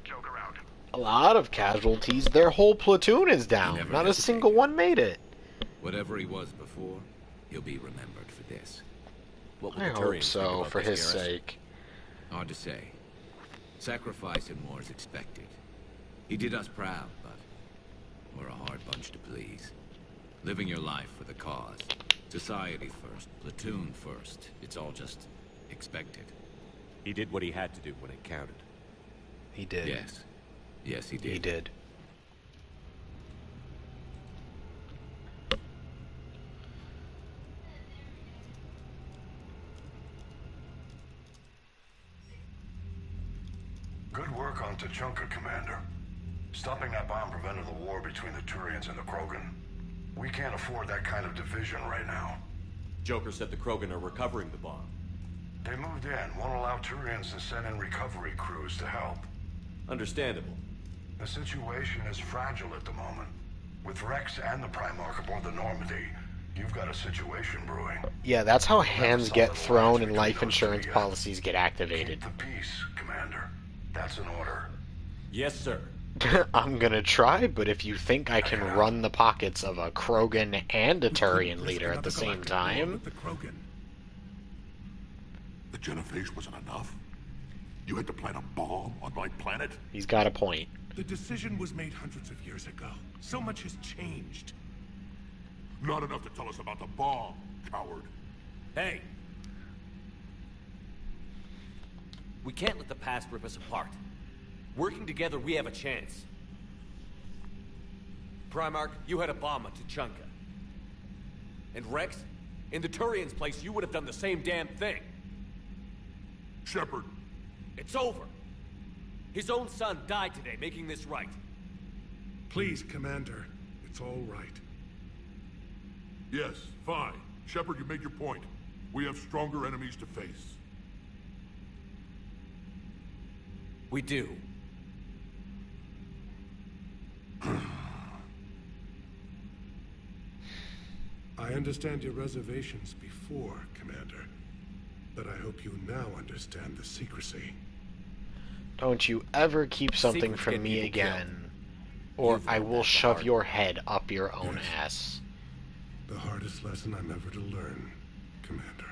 Joker out. A lot of casualties. Their whole platoon is down. Never Not a hesitated. single one made it. Whatever he was before, he'll be remembered for this. What will I the hope Turians think so, about for this, his Garrus? sake. Hard to say. Sacrifice in war is expected. He did us proud, but we're a hard bunch to please. Living your life for the cause. Society first, platoon first. It's all just expected. He did what he had to do when it counted. He did. Yes. Yes, he did. He did. Good work on Tachanka, Commander. Stopping that bomb prevented the war between the Turians and the Krogan. We can't afford that kind of division right now. Joker said the Krogan are recovering the bomb. They moved in, won't allow Turians to send in recovery crews to help. Understandable. The situation is fragile at the moment. With Rex and the Primarch aboard the Normandy, you've got a situation brewing. Yeah, that's how hands get thrown and life insurance policies get activated. Keep the peace, Commander. That's an order. Yes, sir. I'm gonna try, but if you think I can run the pockets of a Krogan and a Turian leader at the same time... The Genophage wasn't enough? You had to plant a bomb on my planet? He's got a point. The decision was made hundreds of years ago. So much has changed. Not enough to tell us about the bomb, coward. Hey! We can't let the past rip us apart. Working together, we have a chance. Primarch, you had a bomb on Tachanka. And Rex, in the Turian's place, you would have done the same damn thing. Shepard. It's over. His own son died today, making this right. Please, Commander. It's all right. Yes, fine. Shepard, you made your point. We have stronger enemies to face. We do. I understand your reservations before, Commander. But I hope you now understand the secrecy. Don't you ever keep something Secrets from get me people again, or You've I learned will that the shove hard your head up your own Yes. ass. The hardest lesson I'm ever to learn, Commander.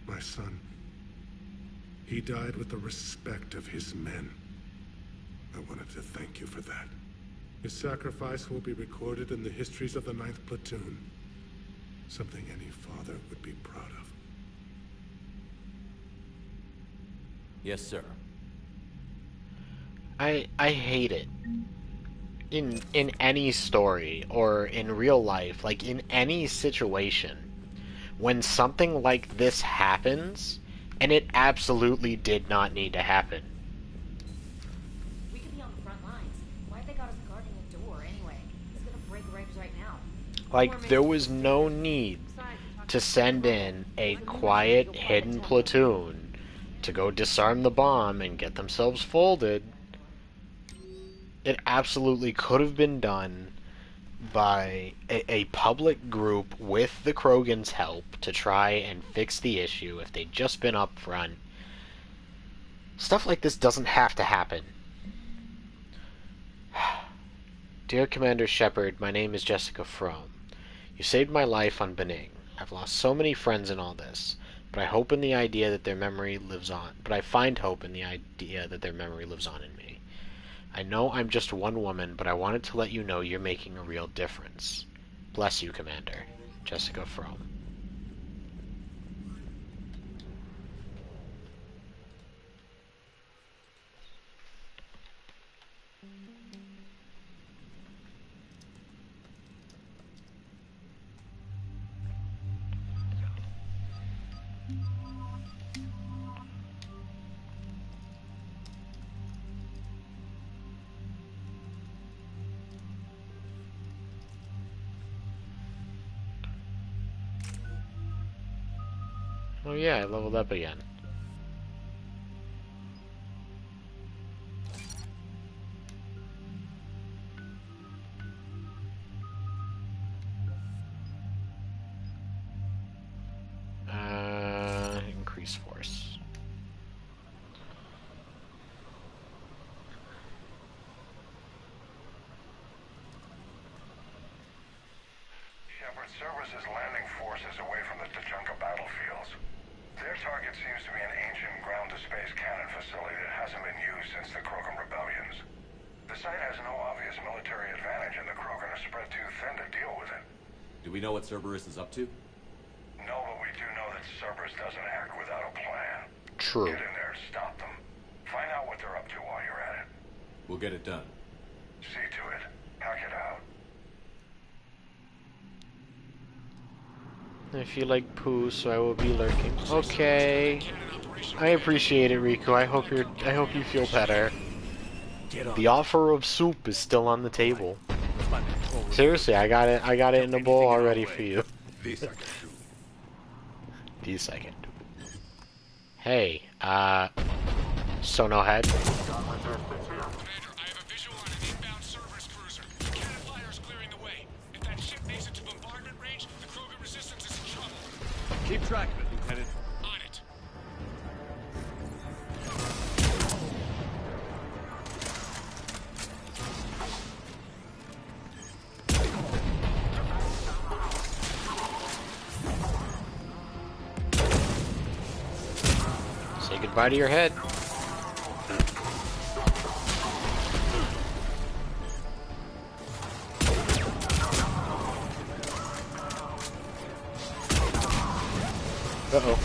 My son, he died with the respect of his men. I wanted to thank you for that. His sacrifice will be recorded in the histories of the 9th Platoon. Something any father would be proud of. Yes, sir. I hate it. In any story or in real life, like in any situation, when something like this happens, and it absolutely did not need to happen. We could be on the front lines. Why'd they got us guarding a door anyway? He's gonna break legs right now. Like, there was no need to send in a quiet, hidden platoon to go disarm the bomb and get themselves folded. It absolutely could have been done by a public group with the Krogan's help to try and fix the issue if they'd just been up front. Stuff like this doesn't have to happen. Dear Commander Shepard, my name is Jessica Frome. You saved my life on Bening. I've lost so many friends in all this, but I hope in the idea that their memory lives on. But I find hope in the idea that their memory lives on in me. I know I'm just one woman, but I wanted to let you know you're making a real difference. Bless you, Commander. Jessica Frome. Oh yeah, I leveled up again. Increase force. Shepard, Cerberus is landing forces away from the Tachanka battlefields. Their target seems to be an ancient ground-to-space cannon facility that hasn't been used since the Krogan The site has no obvious military advantage, and the Krogan are spread too thin to deal with it. Do we know what Cerberus is up to? No, but we do know that Cerberus doesn't act without a plan. True. Get in there, stop them. Find out what they're up to while you're at it. We'll get it done. See to it. Pack it out. I feel like poo, so I will be lurking. Okay. I appreciate it, Riku. I hope you feel better. The offer of soup is still on the table. Seriously, I got it in the bowl already for you. This I can do. This I can do. Hey, so no head? Commander, I have a visual on an inbound Cerberus cruiser. Cannon fire is clearing the way. If that ship makes it to bombardment range, the Krogan resistance is in trouble. Keep track of it, Lieutenant. On it. Say goodbye to your head. Uh-oh.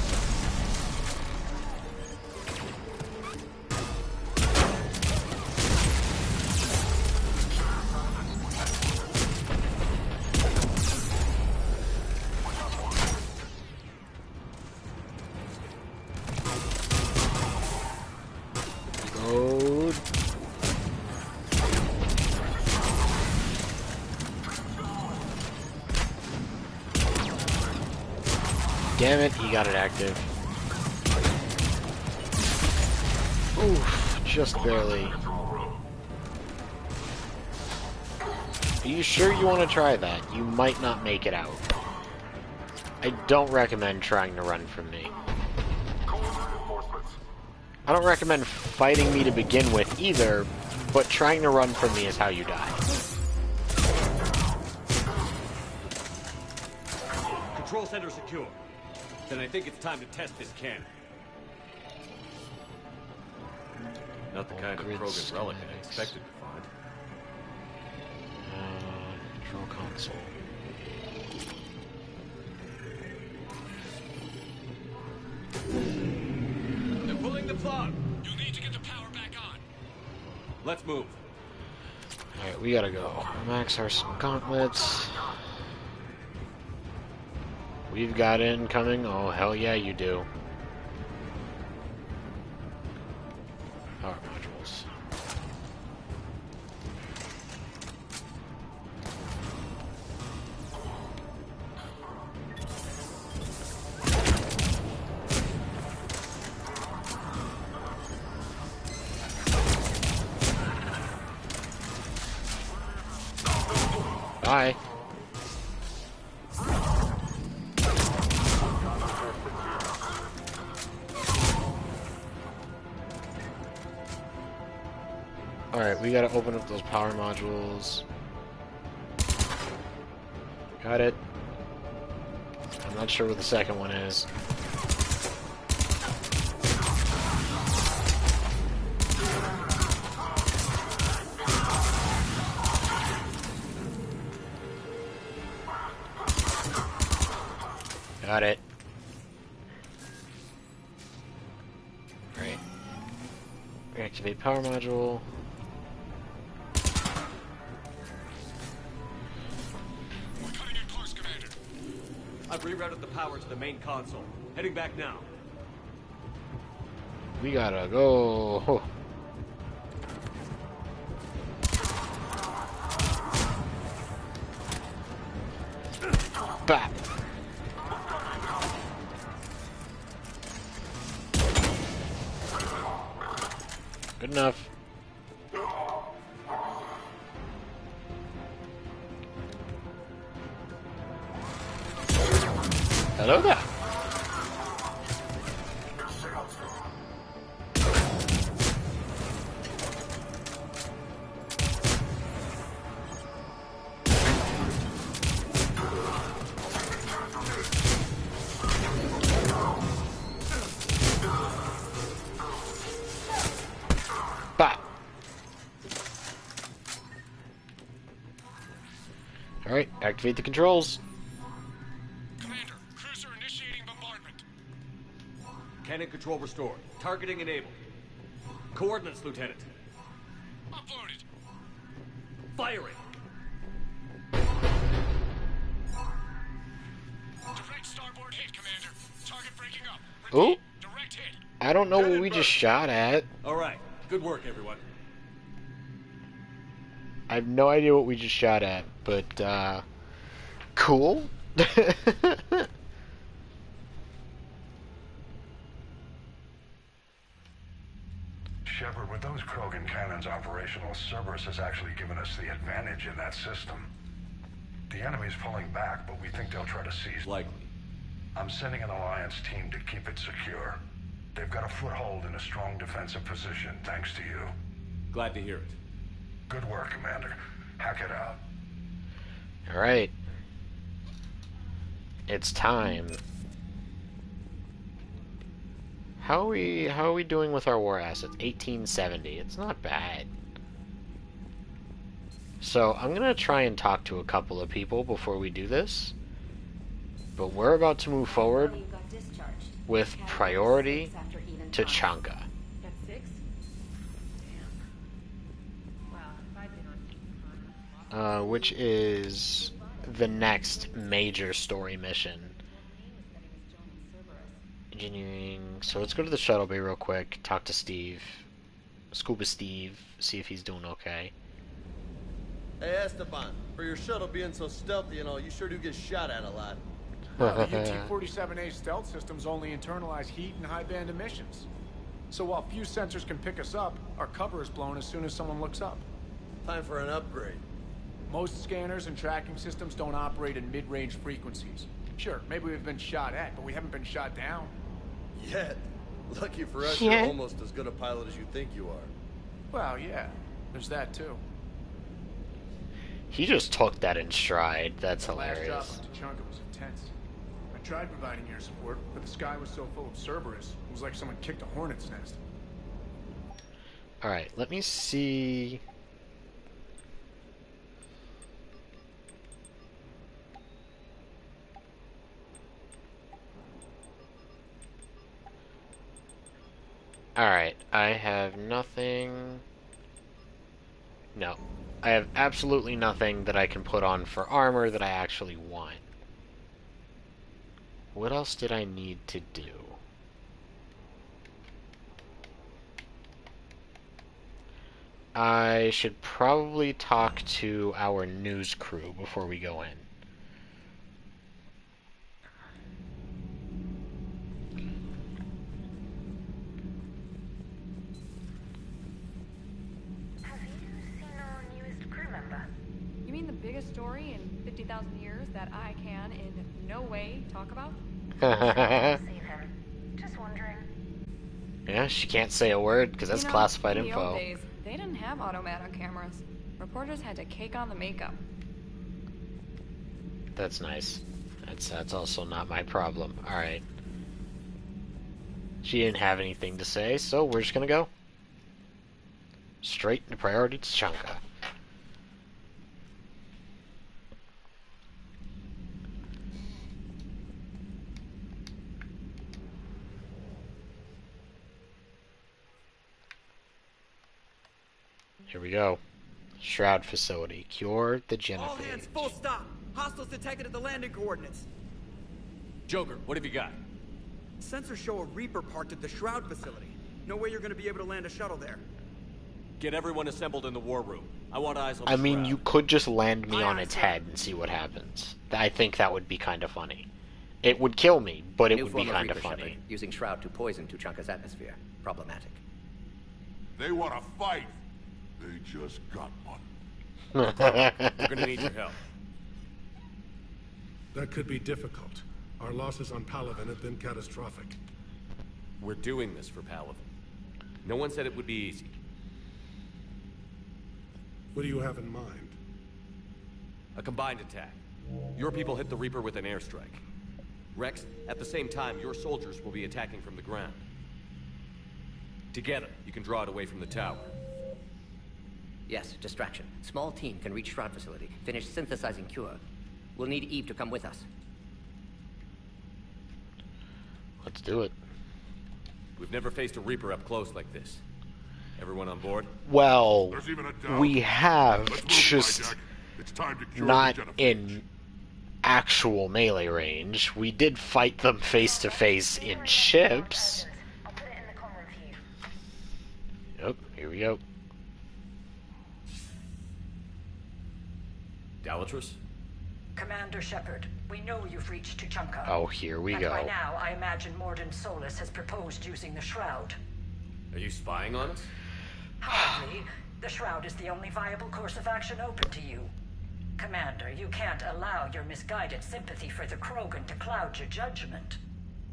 Load. Damn it, he got it active. Oof, just barely. Are you sure you want to try that? You might not make it out. I don't recommend trying to run from me. I don't recommend fighting me to begin with either, but trying to run from me is how you die. Control center secure. Then I think it's time to test this cannon. Not the kind of Krogan relic I expected to find. Control console. They're pulling the plug. You'll need to get the power back on. Let's move. Alright, we gotta go. Max our gauntlets. We've got it incoming. Oh, hell yeah, you do. Power modules. Bye. Alright, we gotta open up those power modules. Got it. I'm not sure where the second one is. Got it. Right. Reactivate power module. I've rerouted the power to the main console. Heading back now. We gotta go. Bap. Good enough. Hello there. Alright, activate the controls. Commander, cruiser initiating bombardment. Cannon control restored. Targeting enabled. Coordinates, Lieutenant. Uploaded. Firing. Direct starboard hit, Commander. Target breaking up. Ooh. Direct hit. I don't know what we just shot at. Alright, good work, everyone. I have no idea what we just shot at, but, cool? Shepard, with those Krogan cannons operational, Cerberus has actually given us the advantage in that system. The enemy's pulling back, but we think they'll try to seize... Likely. I'm sending an Alliance team to keep it secure. They've got a foothold in a strong defensive position, thanks to you. Glad to hear it. Good work, Commander. Hack it out. Alright. It's time. How are we doing with our war assets? 1870. It's not bad. So, I'm gonna try and talk to a couple of people before we do this. But we're about to move forward with priority to Chanka. Which is the next major story mission. Engineering. So let's go to the shuttle bay real quick, talk to Steve. Scuba Steve, see if he's doing okay. Hey Esteban, for your shuttle being so stealthy and all, you sure do get shot at a lot. Well, the UT-47A stealth systems only internalize heat and high-band emissions. So while few sensors can pick us up, our cover is blown as soon as someone looks up. Time for an upgrade. Most scanners and tracking systems don't operate in mid-range frequencies. Sure, maybe we've been shot at, but we haven't been shot down. Yet. Lucky for us, Yeah. you're almost as good a pilot as you think you are. Well, yeah, there's that too. He just took that in stride. That's Last job hilarious. on Tuchonka was intense. I tried providing air support, but the sky was so full of Cerberus, it was like someone kicked a hornet's nest. Alright, let me see. Alright, I have nothing. No. I have absolutely nothing that I can put on for armor that I actually want. What else did I need to do? I should probably talk to our news crew before we go in. You mean the biggest story in 50,000 years that I can in no way talk about? Save him. Just wondering. Yeah, she can't say a word because that's classified in info. The old days, they didn't have automatic cameras. Reporters had to cake on the makeup. That's nice. That's also not my problem. Alright. She didn't have anything to say, so we're just gonna go. Straight to priority to Chanka. Here we go. Shroud facility. Cure the All hands, genophage. full stop. Hostiles detected at the landing coordinates. Joker, what have you got? Sensors show a Reaper parked at the Shroud facility. No way you're gonna be able to land a shuttle there. Get everyone assembled in the war room. I want eyes on the I mean, Shroud. you could just land me on Aye, its sir. head and see what happens. I think that would be kind of funny. It would kill me, but it New would be form kind of Reaper, funny. Shepard, using Shroud to poison Tuchanka's atmosphere. Problematic. They want to fight. They just got one. We're gonna need your help. That could be difficult. Our losses on Palaven have been catastrophic. We're doing this for Palaven. No one said it would be easy. What do you have in mind? A combined attack. Your people hit the Reaper with an airstrike. Rex, at the same time, your soldiers will be attacking from the ground. Together, you can draw it away from the tower. Yes, distraction. Small team can reach Shroud facility, finish synthesizing cure. We'll need Eve to come with us. Let's do it. We've never faced a Reaper up close like this. Everyone on board? Well, There's even a doubt. we have Let's move, just Hijack. It's time to cure not the genophage. in actual melee range. We did fight them face to face in ships. I'll put it in the comm room for you. Yep, here we go. Dalatrus? Commander Shepard, we know you've reached Tuchanka. Oh, here we and go. By now, I imagine Morden Solus has proposed using the Shroud. Are you spying on us? Hardly. The Shroud is the only viable course of action open to you. Commander, you can't allow your misguided sympathy for the Krogan to cloud your judgment.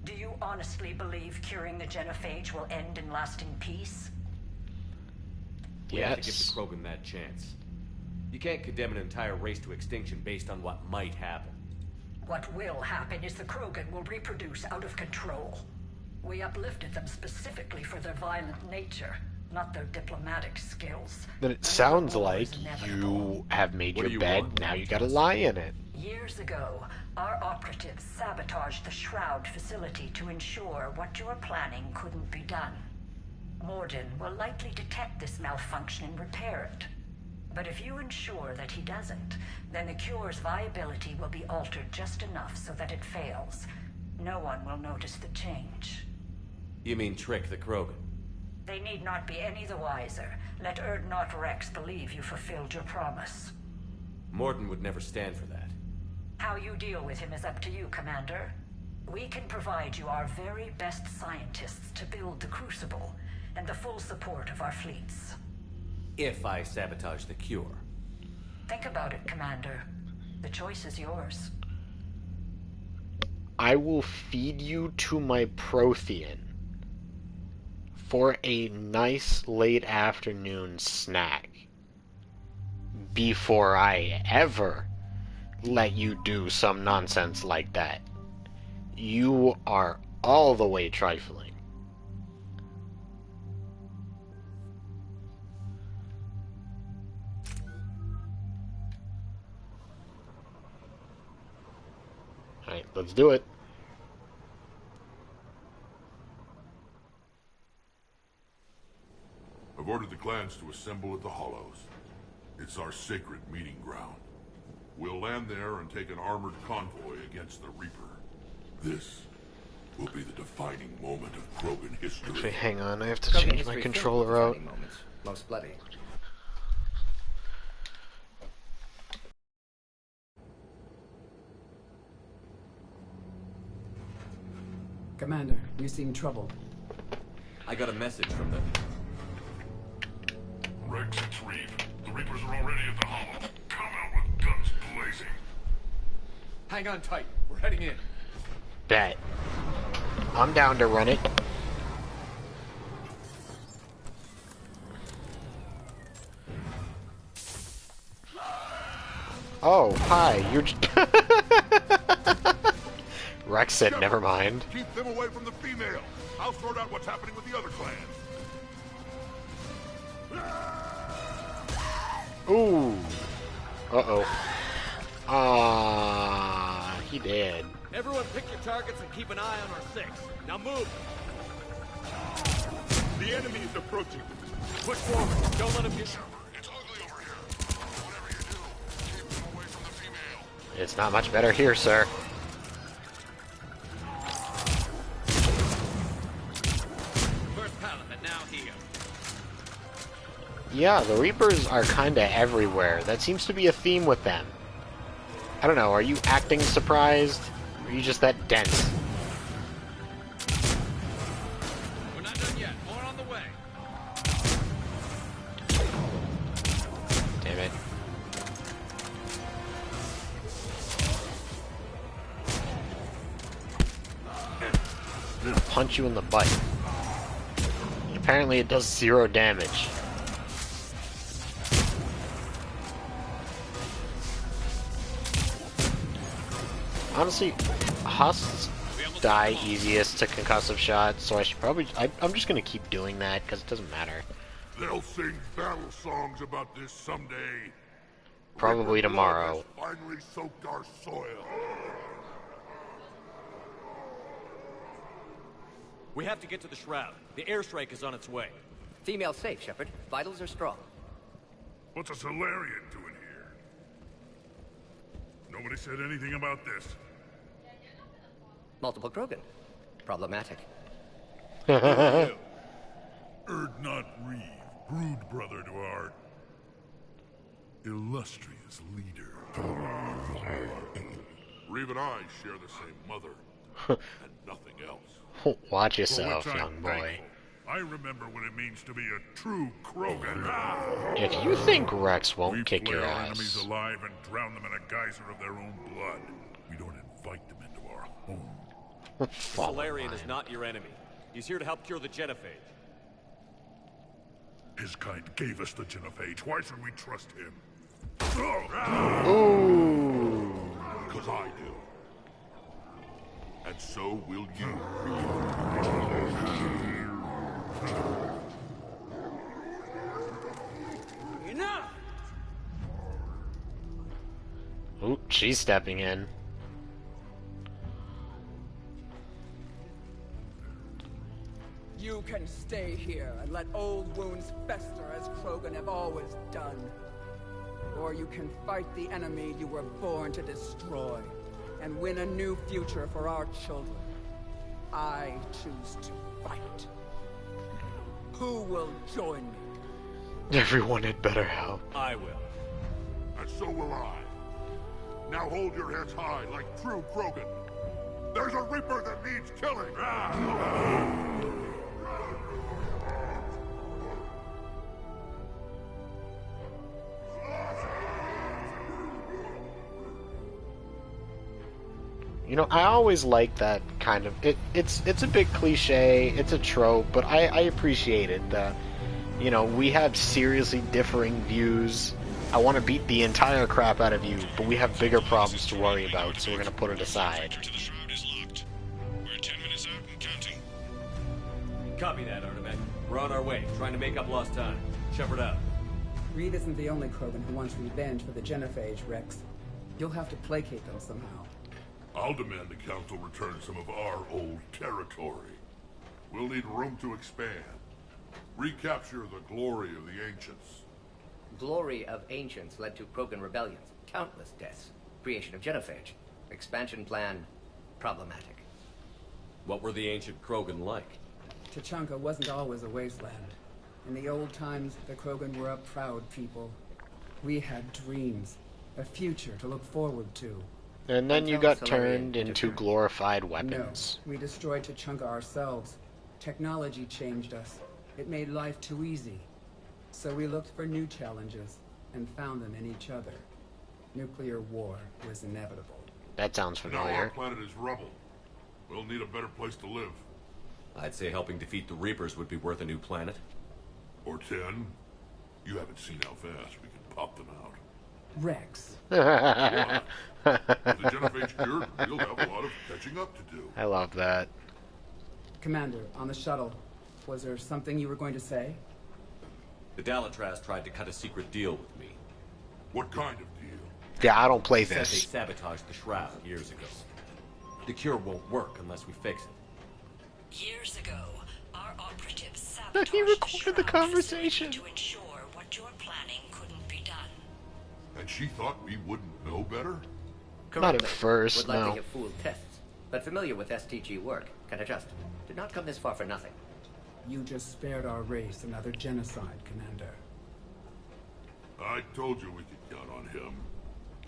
Do you honestly believe curing the genophage will end in lasting peace? We have to give the Yes. Krogan that chance. You can't condemn an entire race to extinction based on what might happen. What will happen is the Krogan will reproduce out of control. We uplifted them specifically for their violent nature, not their diplomatic skills. Then it sounds like you have made What your do you bed, want? now you gotta lie in it. Years ago, our operatives sabotaged the Shroud facility to ensure what you were planning couldn't be done. Morden will likely detect this malfunction and repair it. But if you ensure that he doesn't, then the cure's viability will be altered just enough so that it fails. No one will notice the change. You mean trick the Krogan? They need not be any the wiser. Let Erdnot Rex believe you fulfilled your promise. Morden would never stand for that. How you deal with him is up to you, Commander. We can provide you our very best scientists to build the Crucible, and the full support of our fleets. If I sabotage the cure. Think about it, Commander. The choice is yours. I will feed you to my Prothean for a nice late afternoon snack before I ever let you do some nonsense like that. You are all the way trifling. Alright, let's do it. I've ordered the clans to assemble at the Hollows. It's our sacred meeting ground. We'll land there and take an armored convoy against the Reaper. This will be the defining moment of Krogan history. Actually, hang on, I have to Krogan change my history controller filled with out. defining moments, most bloody. Commander, we're seeing trouble. I got a message from the... Rex, it's Reeve. The Reapers are already at the Hollow. Come out with guns blazing. Hang on tight. We're heading in. Bet. I'm down to run it. Oh, hi, you're Rex said, Shepard, never mind. Keep them away from the female. I'll sort out what's happening with the other clans. Ooh. Uh-oh. He did. Everyone pick your targets and keep an eye on our six. Now move! The enemy is approaching. Push forward. Don't let them get... It's ugly over here. Whatever you do, keep them away from the female. It's not much better here, sir. First pallet, and now here. Yeah, the Reapers are kinda everywhere. That seems to be a theme with them. I don't know, are you acting surprised? Or are you just that dense? We're not done yet. More on the way. Damn it. I'm gonna punch you in the butt. Apparently it does 0 damage. Honestly, Husks die easiest to concussive shots, so I should probably... I'm just gonna keep doing that, because it doesn't matter. They'll sing battle songs about this someday. Probably Reaper blood tomorrow. has finally soaked our soil. We have to get to the Shroud. The airstrike is on its way. Female safe, Shepard. Vitals are strong. What's a Salarian doing here? Nobody said anything about this. Multiple Krogan. Problematic. Erd not Reeve, brood brother to our illustrious leader. Reeve and I share the same mother, and nothing else. Watch yourself, For which I'm young boy. thankful. I remember what it means to be a true Krogan. If you think Rex won't We kick your flay our enemies ass, alive and drown them in a geyser of their own blood. We don't invite them into our home. The Salarian is not your enemy. He's here to help cure the genophage. His kind gave us the genophage. Why should we trust him? Ooh. Because I do. And so will you. Enough! Ooh, she's stepping in. You can stay here and let old wounds fester as Krogan have always done. Or you can fight the enemy you were born to destroy and win a new future for our children. I choose to fight. Who will join me? Everyone had better help. I will. And so will I. Now hold your heads high like true Krogan. There's a Reaper that needs killing. You know, I always like that kind of... It's a bit cliche, it's a trope, but I appreciate it. You know, we have seriously differing views. I want to beat the entire crap out of you, but we have bigger problems to worry about, so we're going to put it aside. We're 10 minutes out and counting. Copy that, Artifact. We're on our way, trying to make up lost time. Shepard out. Reed isn't the only Krogan who wants revenge for the genophage, Rex. You'll have to placate them somehow. I'll demand the Council return some of our old territory. We'll need room to expand. Recapture the glory of the Ancients. Glory of Ancients led to Krogan rebellions, countless deaths, creation of genophage, expansion plan, problematic. What were the ancient Krogan like? Tachanka wasn't always a wasteland. In the old times, the Krogan were a proud people. We had dreams, a future to look forward to. And then you got turned into glorified No, weapons. we destroyed Tachanka ourselves. Technology changed us. It made life too easy. So we looked for new challenges, and found them in each other. Nuclear war was inevitable. That sounds Now our familiar. planet is rubble. We'll need a better place to live. I'd say helping defeat the Reapers would be worth a new planet. Or 10. You haven't seen how fast we can pop them out. Rex. With the genophage cured, we'll have a lot of catching up to do. I love that. Commander, on the shuttle, was there something you were going to say? The Dalatraz tried to cut a secret deal with me. What kind of deal? Yeah, I don't play Said this. they sabotaged the Shroud years ago. The cure won't work unless we fix it. Years ago, our operatives But he sabotaged recorded the Shroud conversation. facility to ensure what you're planning couldn't be done. And she thought we wouldn't know better? Not at Correctly. first, Would likely no. have fooled tests, but familiar with STG work, can adjust. Did not come this far for nothing. You just spared our race another genocide, Commander. I told you we could count on him.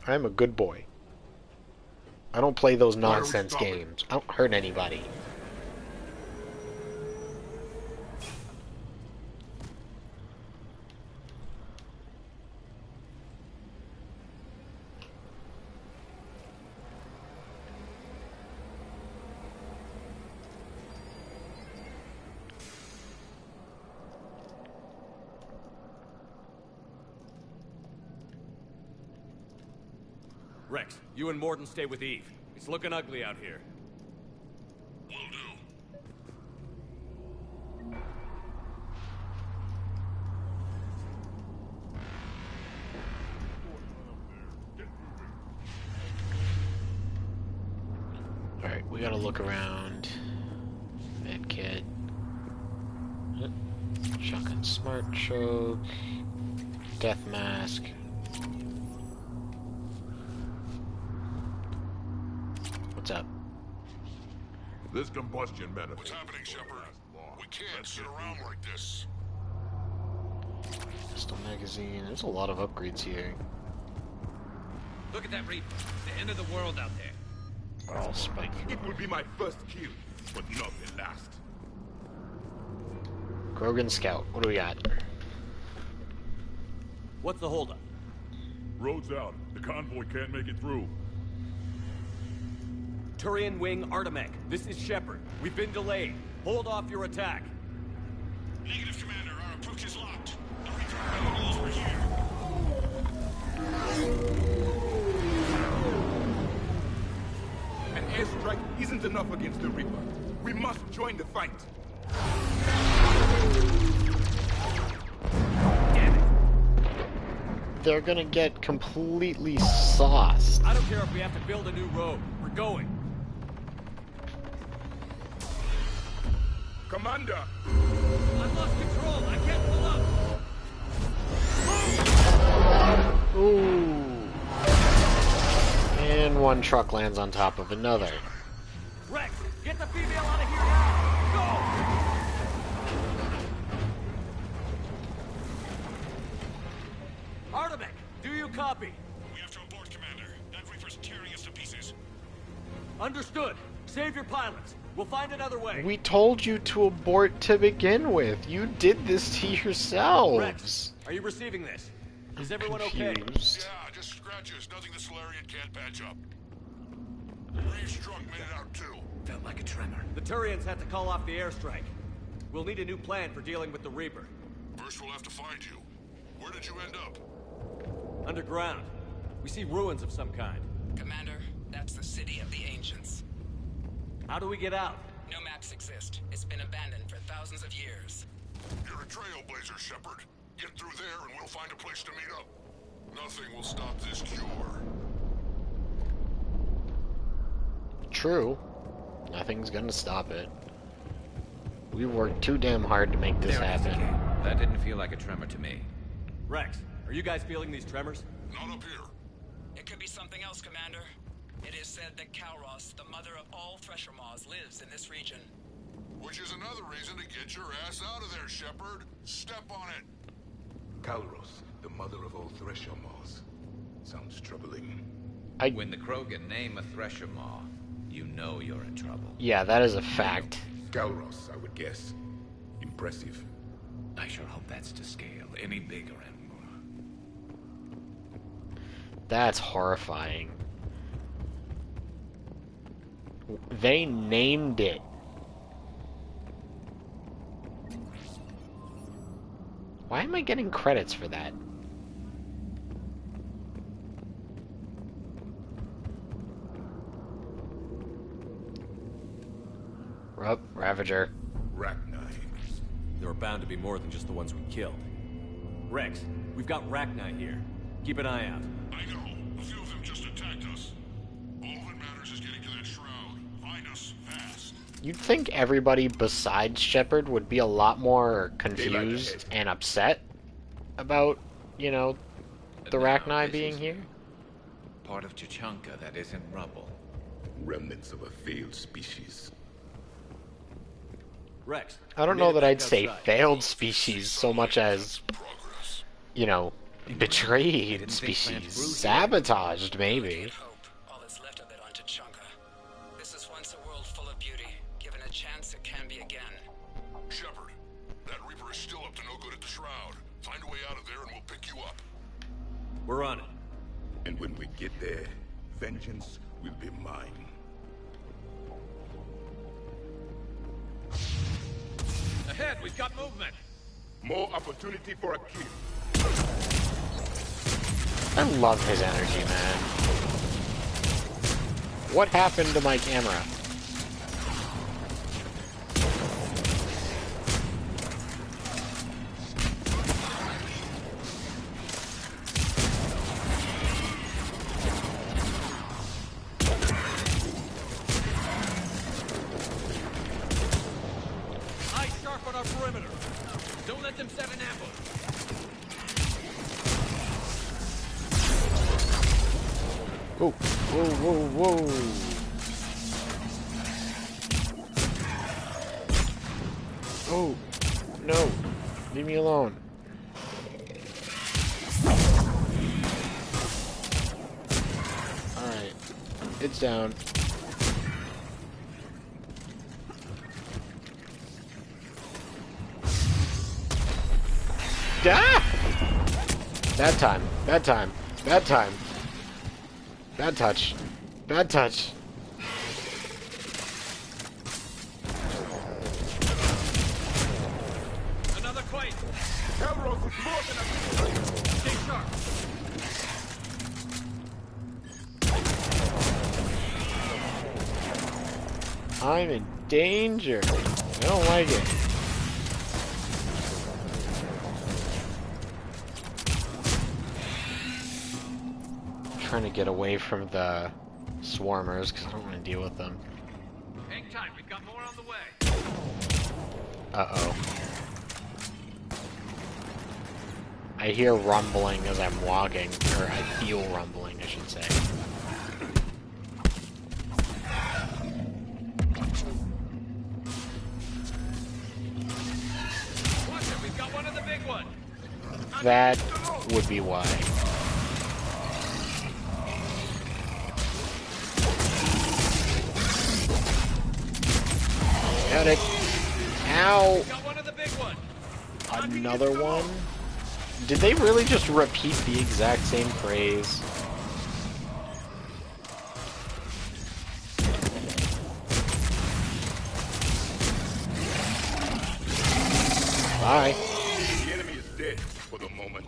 I'm a good boy. I don't play those Why are we nonsense stopping? games. I don't hurt anybody. Rex, you and Morden stay with Eve. It's looking ugly out here. Will do. we gotta look around. Med kit. Shotgun smart choke. Death mask. What's up? This combustion method. What's happening, Shepard? We can't sit around like this. Pistol magazine. There's a lot of upgrades here. Look at that Reaper. The end of the world out there. Oh, spike. It will be my first kill, but not the last. Krogan Scout. What do we got? What's the holdup? Road's out. The convoy can't make it through. Turian Wing Artemech. This is Shepard. We've been delayed. Hold off your attack. Negative, Commander. Our approach is locked. The Reaper minerals were here. An airstrike isn't enough against the Reaper. We must join the fight. Damn it. They're gonna get completely sauced. I don't care if we have to build a new road. We're going. Commander! I've lost control. I can't pull up. Ooh. And one truck lands on top of another. Rex, get the female out of here now. Go! Artemech, do you copy? We have to abort, Commander. That Reaper's tearing us to pieces. Understood. Save your pilots. We'll find another way. We told you to abort to begin with. You did this to yourselves. Rex, are you receiving this? Is everyone okay? Confused. Yeah, just scratches. Nothing the Salarian can't patch up. Reeves struck made it out too. Felt like a tremor. The Turians had to call off the airstrike. We'll need a new plan for dealing with the Reaper. First we'll have to find you. Where did you end up? Underground. We see ruins of some kind. Commander, that's the city of the ancients. How do we get out? No maps exist. It's been abandoned for thousands of years. You're a trailblazer, Shepard. Get through there and we'll find a place to meet up. Nothing will stop this cure. True. Nothing's gonna stop it. We worked too damn hard to make this happen. That didn't feel like a tremor to me. Rex, are you guys feeling these tremors? Not up here. It could be something else, Commander. It is said that Kalros, the mother of all Thresher Maws, lives in this region. Which is another reason to get your ass out of there, Shepard. Step on it. Kalros, the mother of all Thresher Maws. Sounds troubling. When the Krogan name a Thresher Maw, you know you're in trouble. Yeah, that is a fact. Kalros, I would guess. Impressive. I sure hope that's to scale. Any bigger and more. That's horrifying. They named it. Why am I getting credits for that? Ravager. Rachni. There are bound to be more than just the ones we killed. Rex, we've got Rachni here. Keep an eye out. I know. A few of them just attacked us. All that matters is getting to that shroud. Find us fast. You'd think everybody besides Shepard would be a lot more confused and upset about, you know, the Rachni being here. Part of Chichanka that isn't rubble. Remnants of a failed species. Rex, I don't know that I'd say failed species so much as, you know, betrayed species. Sabotaged, maybe. All that's left of it on Chichanka. This is once a world full of beauty. Given a chance, it can be again. Shepard, that Reaper is still up to no good at the shroud. Find a way out of there and we'll pick you up. We're on it. And when we get there, vengeance will be mine. Ahead, we've got movement. More opportunity for a kill. I love his energy, man. What happened to my camera? them set an ambush. Whoa, whoa, whoa, whoa. Oh, no. Leave me alone. Alright. It's down. Ah! Bad time. Bad time. Bad time. Bad touch. Bad touch. Another fight. Calros is more than a... Stay sharp. I'm in danger. I don't like it. Trying to get away from the swarmers because I don't want to deal with them. Hang tight, we've got more on the way. Uh-oh. I hear rumbling as I'm walking, or I feel rumbling, I should say. Watch it, we've got one of the big ones. That would be why. Got it. Ow. Another one? Did they really just repeat the exact same phrase? Bye. The enemy is dead for the moment.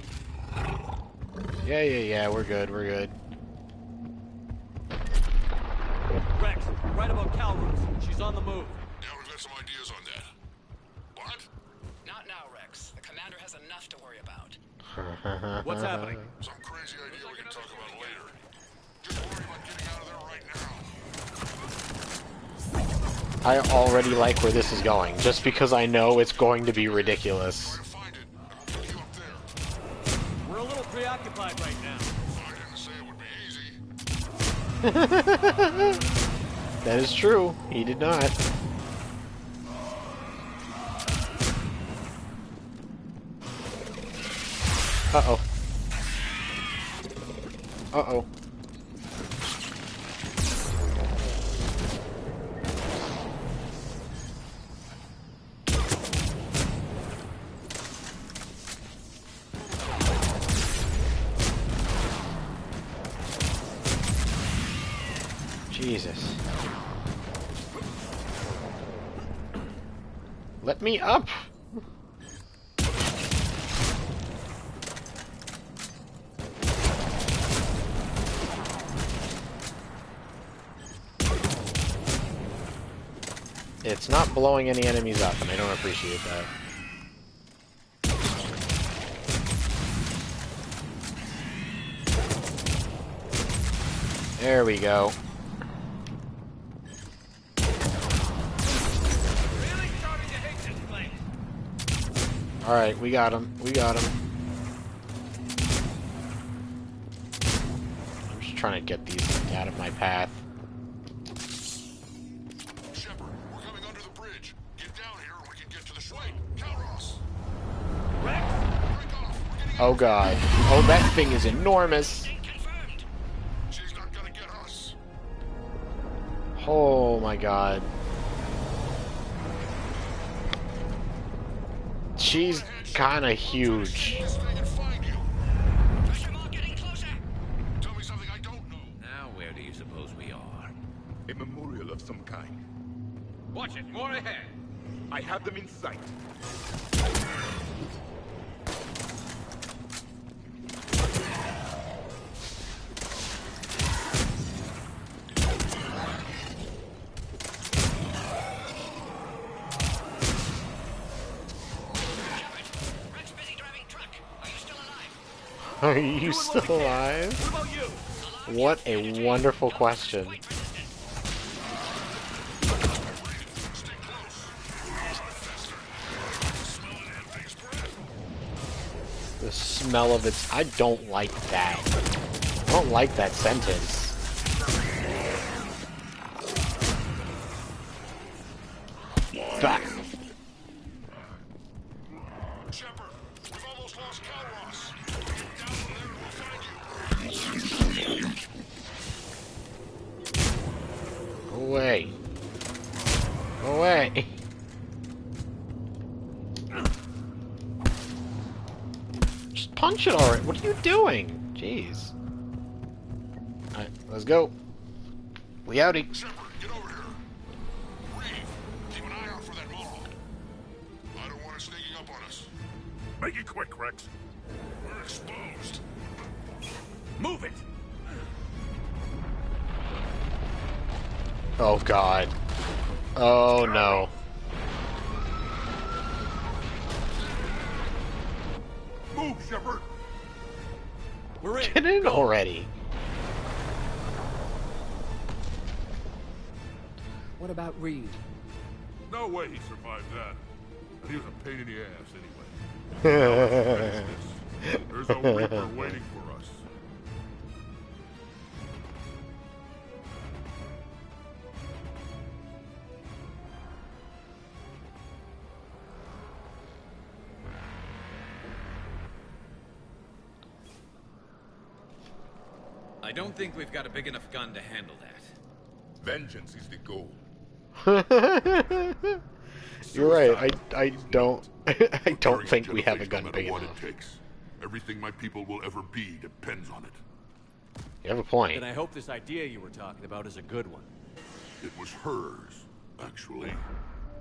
Yeah, we're good, we're good. Rex, right about Calros. She's on the move. Yeah, we've got some ideas on that. What? Not now, Rex. The commander has enough to worry about. What's happening? Some crazy idea we can talk about later. Just worry about getting out of there right now. I already like where this is going, just because I know it's going to be ridiculous. We're a little preoccupied right now. That is true. He did not. Uh-oh. Uh-oh. Jesus. Let me up! It's not blowing any enemies up, and I don't appreciate that. There we go. Alright, we got him. We got him. I'm just trying to get these out of my path. Shepard, we're coming under the bridge. Get down here and we can get to the Schweight. Calros. Oh god. Oh, that thing is enormous. She's not gonna get us. Oh my god. She's kinda huge. Now where do you suppose we are? A memorial of some kind. Watch it, more ahead. I have them in sight. Are you still alive? What a wonderful question. The smell of its... I don't like that. I don't like that sentence. Back. Shepard, we've almost lost Calros. Down from there and we'll find you. Go away. Go away. Just punch it already. What are you doing? Jeez. Alright, let's go. We outie. Shepard, get over here. Reeve, keep an eye out for that model. I don't want it sneaking up on us. Make it quick, Rex. We're exposed. Move it! Oh god. Oh no. Move, Shepard! We're in. Get in already. What about Reed? No way he survived that. And he was a pain in the ass anyway. There's a Reaper waiting for us. I don't think we've got a big enough gun to handle that. Vengeance is the goal. You're right. I don't I don't think we have a gun No big matter what enough. it takes. Everything my people will ever be depends on it. You have a point. Then I hope this idea you were talking about is a good one. It was hers, actually.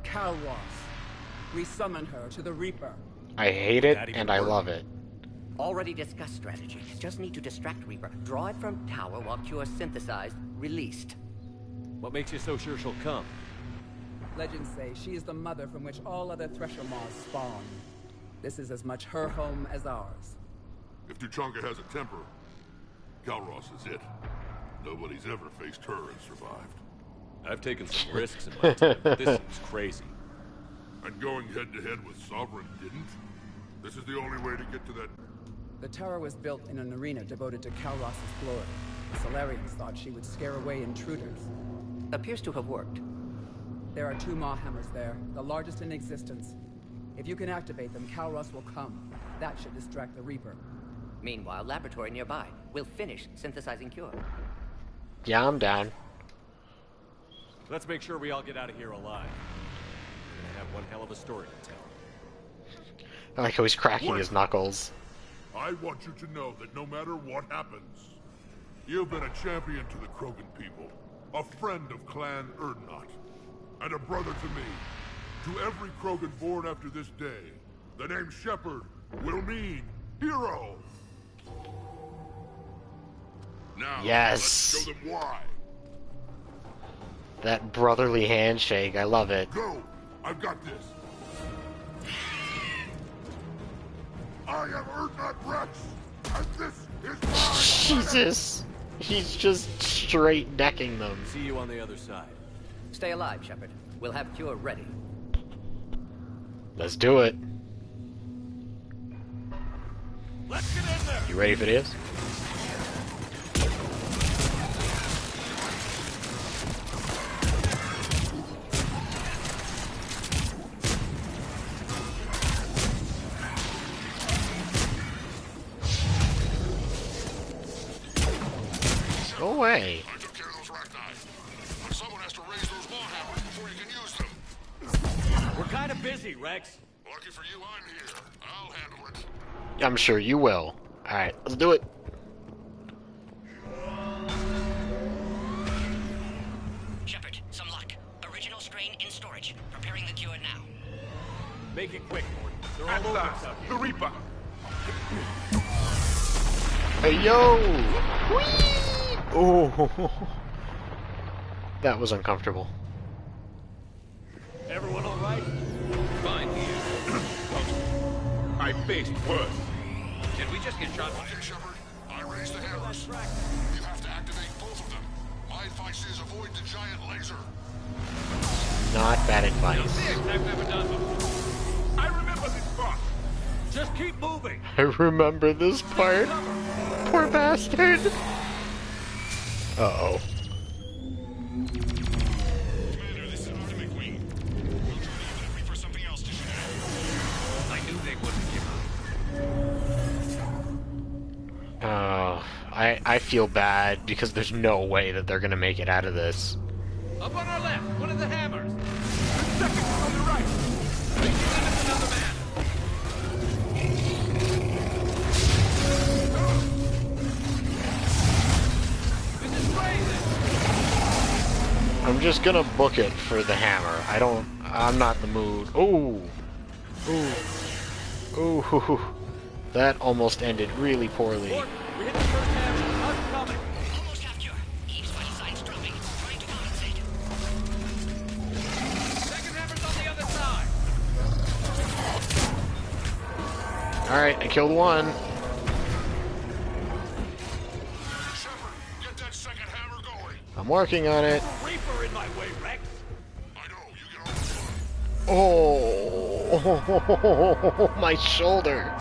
Calros. We summon her to the Reaper. I hate it and I love it. Already discussed strategy. Just need to distract Reaper. Draw it from tower while Cure synthesized, released. What makes you so sure she'll come? Legends say she is the mother from which all other Thresher Maws spawn. This is as much her home as ours. If Tuchanka has a temper, Calros is it. Nobody's ever faced her and survived. I've taken some risks in my time, but this seems crazy. And going head-to-head with Sovereign didn't? This is the only way to get to that... The tower was built in an arena devoted to Calros' glory. The Salarians thought she would scare away intruders. Appears to have worked. There are 2 Maw hammers there, the largest in existence. If you can activate them, Calros will come. That should distract the Reaper. Meanwhile, laboratory nearby. We'll finish synthesizing Cure. Yeah, I'm down. Let's make sure we all get out of here alive. We're gonna have one hell of a story to tell. I like how he's cracking his knuckles. I want you to know that no matter what happens, you've been a champion to the Krogan people, a friend of Clan Erdnot, and a brother to me. To every Krogan born after this day, the name Shepard will mean hero. Now, Yes. let's show them why. That brotherly handshake, I love it. Go! I've got this. I am Erdnot Rex, and this is my... Jesus! He's just straight decking them. See you on the other side. Stay alive, Shepard. We'll have Cure ready. Let's do it. Let's get in there! You ready for this? Go away. I took care of those Rachni. But someone has to raise those Maw hammers before you can use them. We're kind of busy, Rex. Lucky for you, I'm here. I'll handle it. I'm sure you will. Alright, let's do it. Shepard, some luck. Original strain in storage. Preparing the Cure now. Make it quick, Morton. They're At all over last, us out the here. Reaper! Hey, yo! Whee! Oh, that was uncomfortable. Everyone all right? Fine here. I faced worse. Can we just get shot by Okay, Shepard. I raised the hammers. You have to activate both of them. My advice is avoid the giant laser. Not bad advice. I've never done before. I remember this spot. Just keep moving. I remember this part. Poor bastard. Uh-oh. Commander, this is Atomic Wing. We'll try to give the Reaper something else to shoot at. I knew they wouldn't give up. I feel bad because there's no way that they're gonna make it out of this. Up on our left, one of the hammers. Second on the right. Reaching into another man. This is crazy. I'm just gonna book it for the hammer. I'm not in the mood. Ooh. Ooh. Ooh. That almost ended really poorly. We hit the first hammer. How's it coming? Almost half cure. Eve's vital signs dropping. Trying to compensate. Second hammer's on the other side. Alright, I killed one. Shepard, get that second hammer going. I'm working on it. Reaper in my way, Rex. I know, you get on the front. Oh, my shoulder.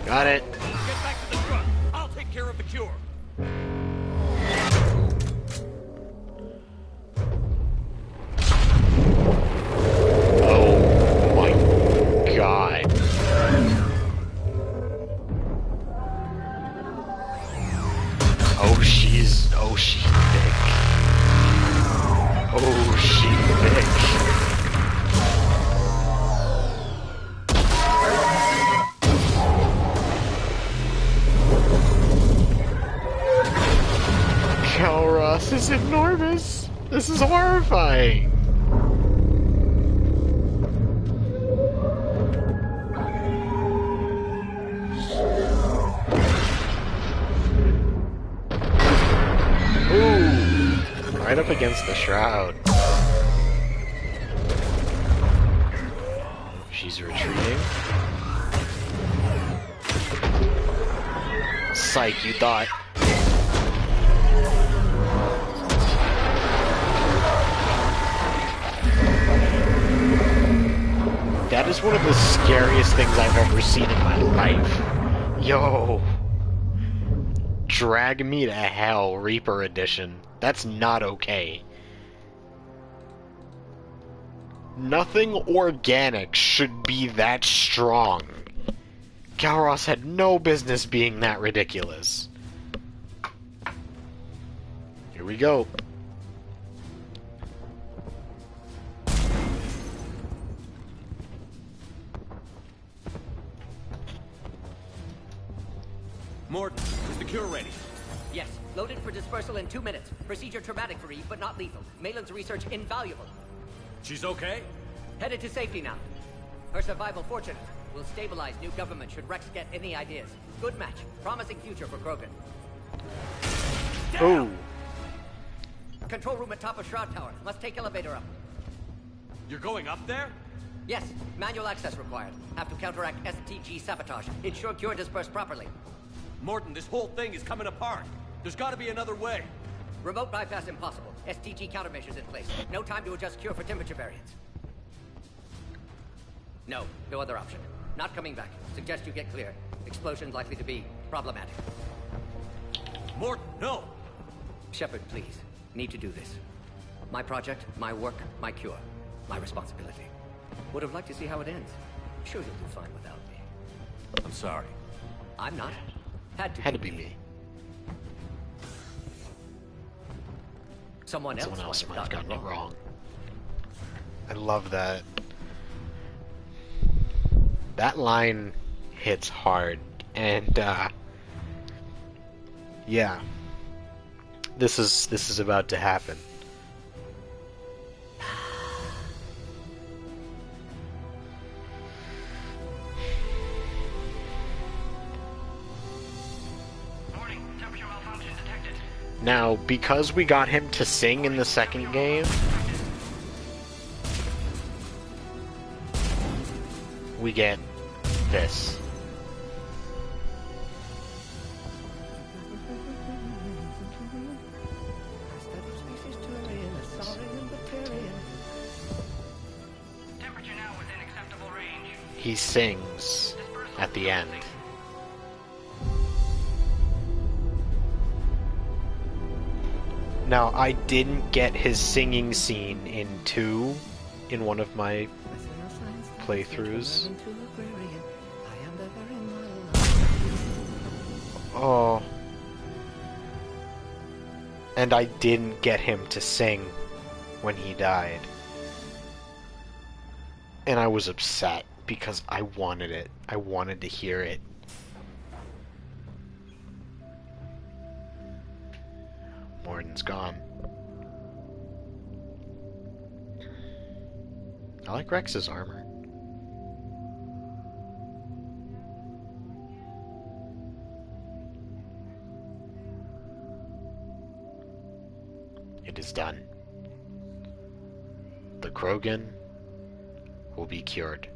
Got it. Get back to the truck. I'll take care of the cure. Oh my god. Oh, she's big. Oh, she's big. Calros is enormous. This is horrifying. Ooh, right up against the shroud. She's retreating. Psych, you thought. That is one of the scariest things I've ever seen in my life. Yo. Drag me to hell, Reaper Edition. That's not okay. Nothing organic should be that strong. Calros had no business being that ridiculous. Here we go. Morton, is the cure ready? Yes, loaded for dispersal in 2 minutes. Procedure traumatic for Eve, but not lethal. Malin's research invaluable. She's okay? Headed to safety now. Her survival fortunate. Will stabilize new government should Rex get any ideas. Good match. Promising future for Krogan. Ooh. Control room at top of Shroud Tower. Must take elevator up. You're going up there? Yes, manual access required. Have to counteract STG sabotage. Ensure cure dispersed properly. Morton, this whole thing is coming apart. There's got to be another way. Remote bypass impossible. STG countermeasures in place. No time to adjust cure for temperature variance. No other option. Not coming back. Suggest you get clear. Explosion likely to be problematic. Morton, no! Shepard, please. Need to do this. My project, my work, my cure. My responsibility. Would have liked to see how it ends. Sure you'll do fine without me. I'm sorry. I'm not. Had to be me. Someone else might have gotten it wrong. I love that. That line hits hard, and yeah, this is about to happen. Now, because we got him to sing in the second game, we get this. He sings. at the end. Now, I didn't get his singing scene in 2 in one of my playthroughs. Oh. And I didn't get him to sing when he died. And I was upset because I wanted it. I wanted to hear it. Morden's gone. I like Rex's armor. It is done. The Krogan will be cured.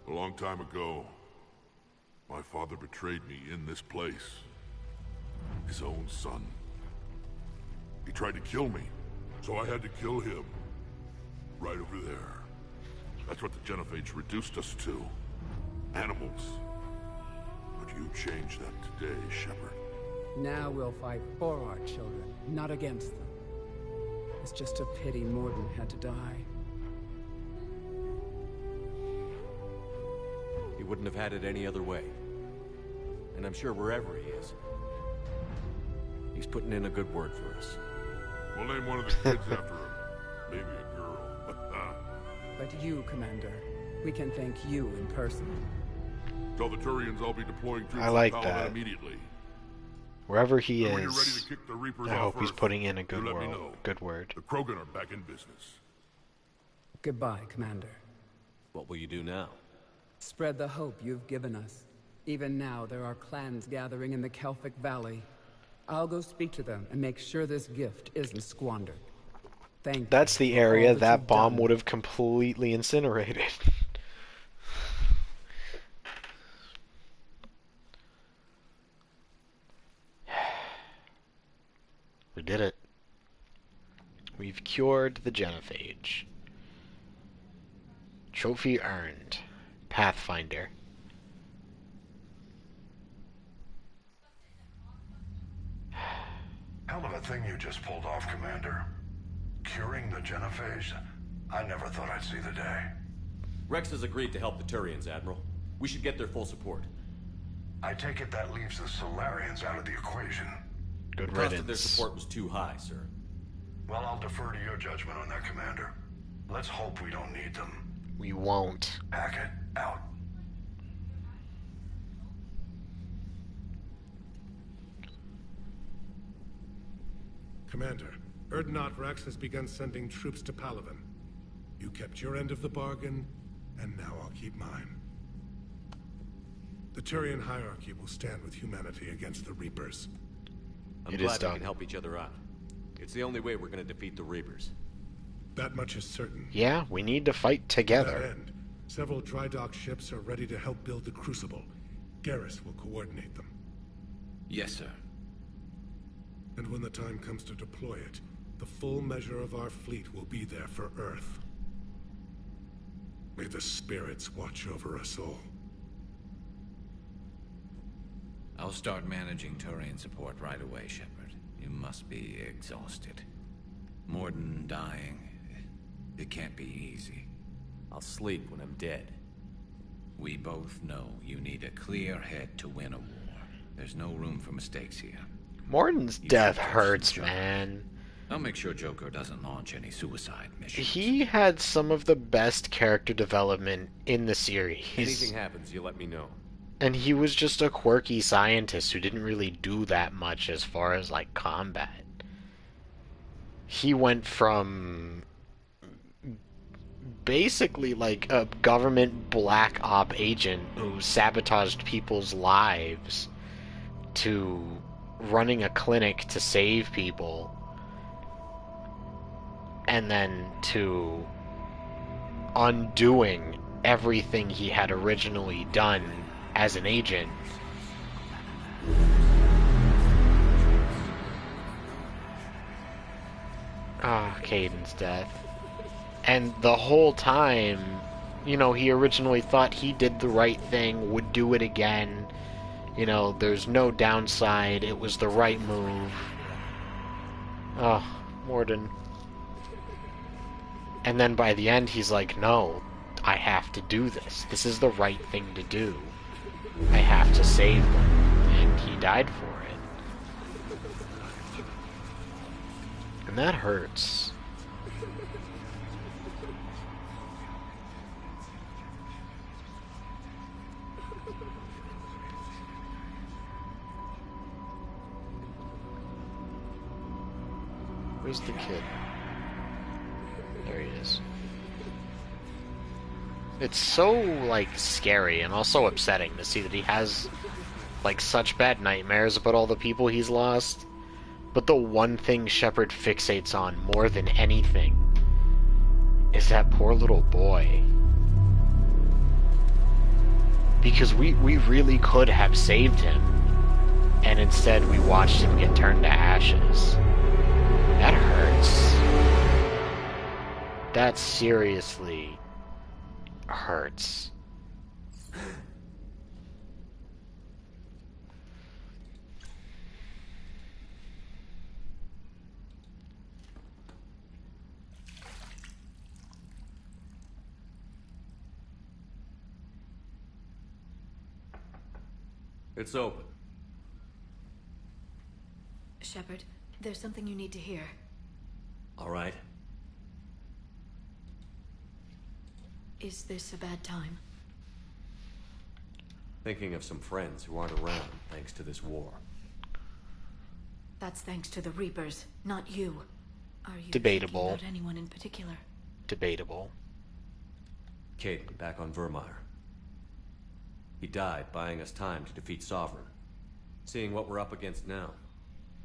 A long time ago, my father betrayed me in this place. His own son. He tried to kill me, so I had to kill him. Right over there. That's what the Genophage reduced us to. Animals. But you changed that today, Shepard. Now we'll fight for our children, not against them. It's just a pity Morden had to die. He wouldn't have had it any other way. And I'm sure wherever he is, he's putting in a good word for us. We'll name one of the kids after him. Maybe a girl. But you, Commander, we can thank you in person. Tell the Turians I'll be deploying troops I like to that. immediately. Wherever he And when you're is, ready to kick the Reapers I off hope he's Earth, putting in a good you let me word. know. Good word. The Krogan are back in business. Goodbye, Commander. What will you do now? Spread the hope you've given us. Even now, there are clans gathering in the Kelphic Valley. I'll go speak to them and make sure this gift isn't squandered. Thank you. That's the for all area that that you've bomb done. would have completely incinerated. We did it. We've cured the Genophage. Trophy earned. Pathfinder. Hell of a thing you just pulled off, Commander. Curing the Genophage? I never thought I'd see the day. Rex has agreed to help the Turians, Admiral. We should get their full support. I take it that leaves the Salarians out of the equation. Good The cost of their riddance. support was too high, sir. Well, I'll defer to your judgment on that, Commander. Let's hope we don't need them. We won't. Hackett, out. Commander, Erdnot Rex has begun sending troops to Palaven. You kept your end of the bargain, and now I'll keep mine. The Turian hierarchy will stand with humanity against the Reapers. I'm It is glad we done. can help each other out. It's the only way we're going to defeat the Reapers. That much is certain. Yeah, we need to fight To that together. end, several dry dock ships are ready to help build the Crucible. Garrus will coordinate them. Yes, sir. And when the time comes to deploy it, the full measure of our fleet will be there for Earth. May the spirits watch over us all. I'll start managing Turian support right away, Shepard. You must be exhausted. Morden dying. It can't be easy. I'll sleep when I'm dead. We both know you need a clear head to win a war. There's no room for mistakes here. Morden's You death should trust hurts, Joker. man. I'll make sure Joker doesn't launch any suicide missions. He had some of the best character development in the series. Anything happens, you let me know. And he was just a quirky scientist who didn't really do that much as far as, like, combat. He went from basically like a government black op agent who sabotaged people's lives to running a clinic to save people, and then to undoing everything he had originally done as an agent. Ah, Kaiden's death. And the whole time, you know, he originally thought he did the right thing, would do it again. You know, there's no downside, it was the right move. Oh, Morden. And then by the end, he's like, no, I have to do this. This is the right thing to do. I have to save them. And he died for it. And that hurts. Where's the kid? There he is. It's so, like, scary and also upsetting to see that he has, like, such bad nightmares about all the people he's lost. But the one thing Shepard fixates on more than anything is that poor little boy. Because we really could have saved him, and instead we watched him get turned to ashes. That hurts. That seriously hurts. It's open. Shepard, there's something you need to hear. All right. Is this a bad time? Thinking of some friends who aren't around thanks to this war. That's thanks to the Reapers, not you. Are you Debatable. thinking about anyone in particular? Debatable. Caden, back on Vermeer. He died buying us time to defeat Sovereign. Seeing what we're up against now,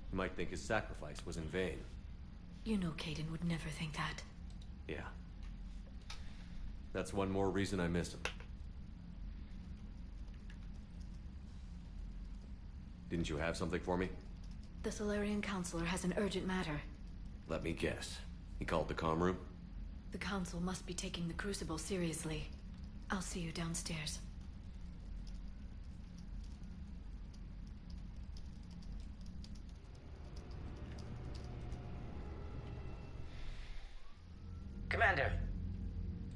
you might think his sacrifice was in vain. You know Caden would never think that. Yeah. That's one more reason I miss him. Didn't you have something for me? The Salarian Counselor has an urgent matter. Let me guess. He called the comm room? The Council must be taking the Crucible seriously. I'll see you downstairs. Commander,